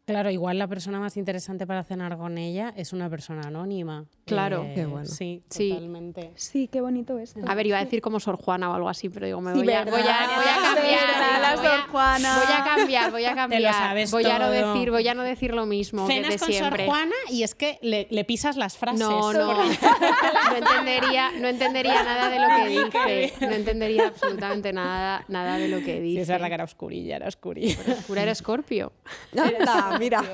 Claro, igual la persona más interesante para cenar con ella es una persona anónima. Claro. Qué bueno. Sí, Sí. totalmente. Sí, qué bonito esto. A ver, iba a decir como Sor Juana o algo así, pero digo, Sí, voy a verdad. cambiar. Verdad, la Sor Juana. Voy a cambiar. Te lo sabes voy a todo. no decir lo mismo que Cenas de con siempre. Sor Juana y es que le pisas las frases. No entendería nada de lo que dice. No entendería absolutamente nada de lo que dice. Sí, es verdad que era oscurilla. Oscura era Escorpio. Anda, mira.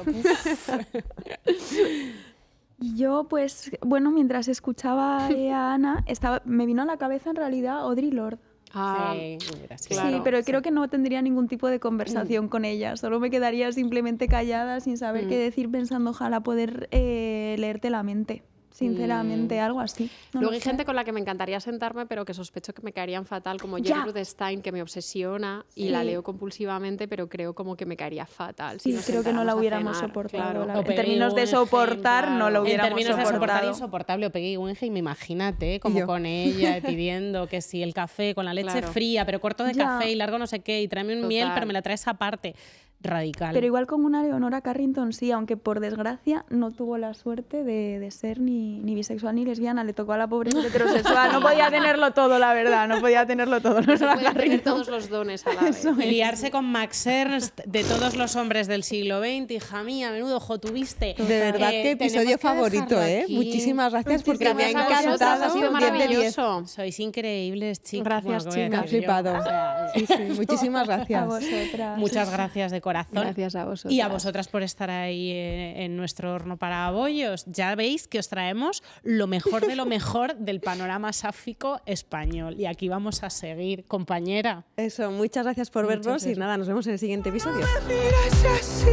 Yo, pues, bueno, mientras escuchaba a Ana, me vino a la cabeza en realidad Audre Lorde. Sí, mira, sí. claro. Sí, pero creo que no tendría ningún tipo de conversación con ella. Solo me quedaría simplemente callada, sin saber qué decir, pensando ojalá poder leerte la mente. sinceramente, algo así. No Luego lo hay sé. gente con la que me encantaría sentarme, pero que sospecho que me caerían fatal, como Ya. Gertrude Stein, que me obsesiona y la leo compulsivamente, pero creo como que me caería fatal. Sí, si nos creo que no la sentáramos a hubiéramos cenar, soportado. claro. la O verdad. En Peggy términos de Guggenheim, soportar, no claro. lo hubiéramos En términos de soportar soportado. insoportable, o Peggy Guggenheim, imagínate, como Yo. con ella pidiendo que si el café con la leche Claro. fría, pero corto de Ya. café y largo no sé qué, y tráeme un miel, Total. pero me la traes aparte. Radical. Pero igual con una Leonora Carrington sí, aunque por desgracia no tuvo la suerte de ser ni bisexual ni lesbiana. Le tocó a la pobre ser heterosexual. No podía tenerlo todo, la verdad. No podía tenerlo todo. No se Leonora pueden tener Carrington. todos los dones a la vez. Y liarse con Max Ernst, de todos los hombres del siglo XX, hija mía, menudo ojo tuviste. De verdad, qué tenemos episodio que favorito, dejarlo ¿eh? aquí. Muchísimas gracias porque me ha Gracias a vosotras, encantado. ha sido 10 de 10. maravilloso. Sois increíbles, chicos. Gracias, ¿qué voy a Me ha decir yo? flipado. O sea, Sí, sí, muchísimas A gracias. vosotras. muchas gracias de corazón. Gracias a vosotras. Y a vosotras por estar ahí en nuestro horno para bollos. Ya veis que os traemos lo mejor de lo mejor del panorama sáfico español. Y aquí vamos a seguir, compañera. Eso, muchas gracias por vernos y nada, nos vemos en el siguiente episodio. Miras así,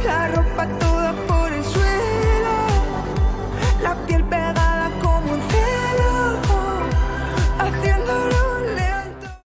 la ropa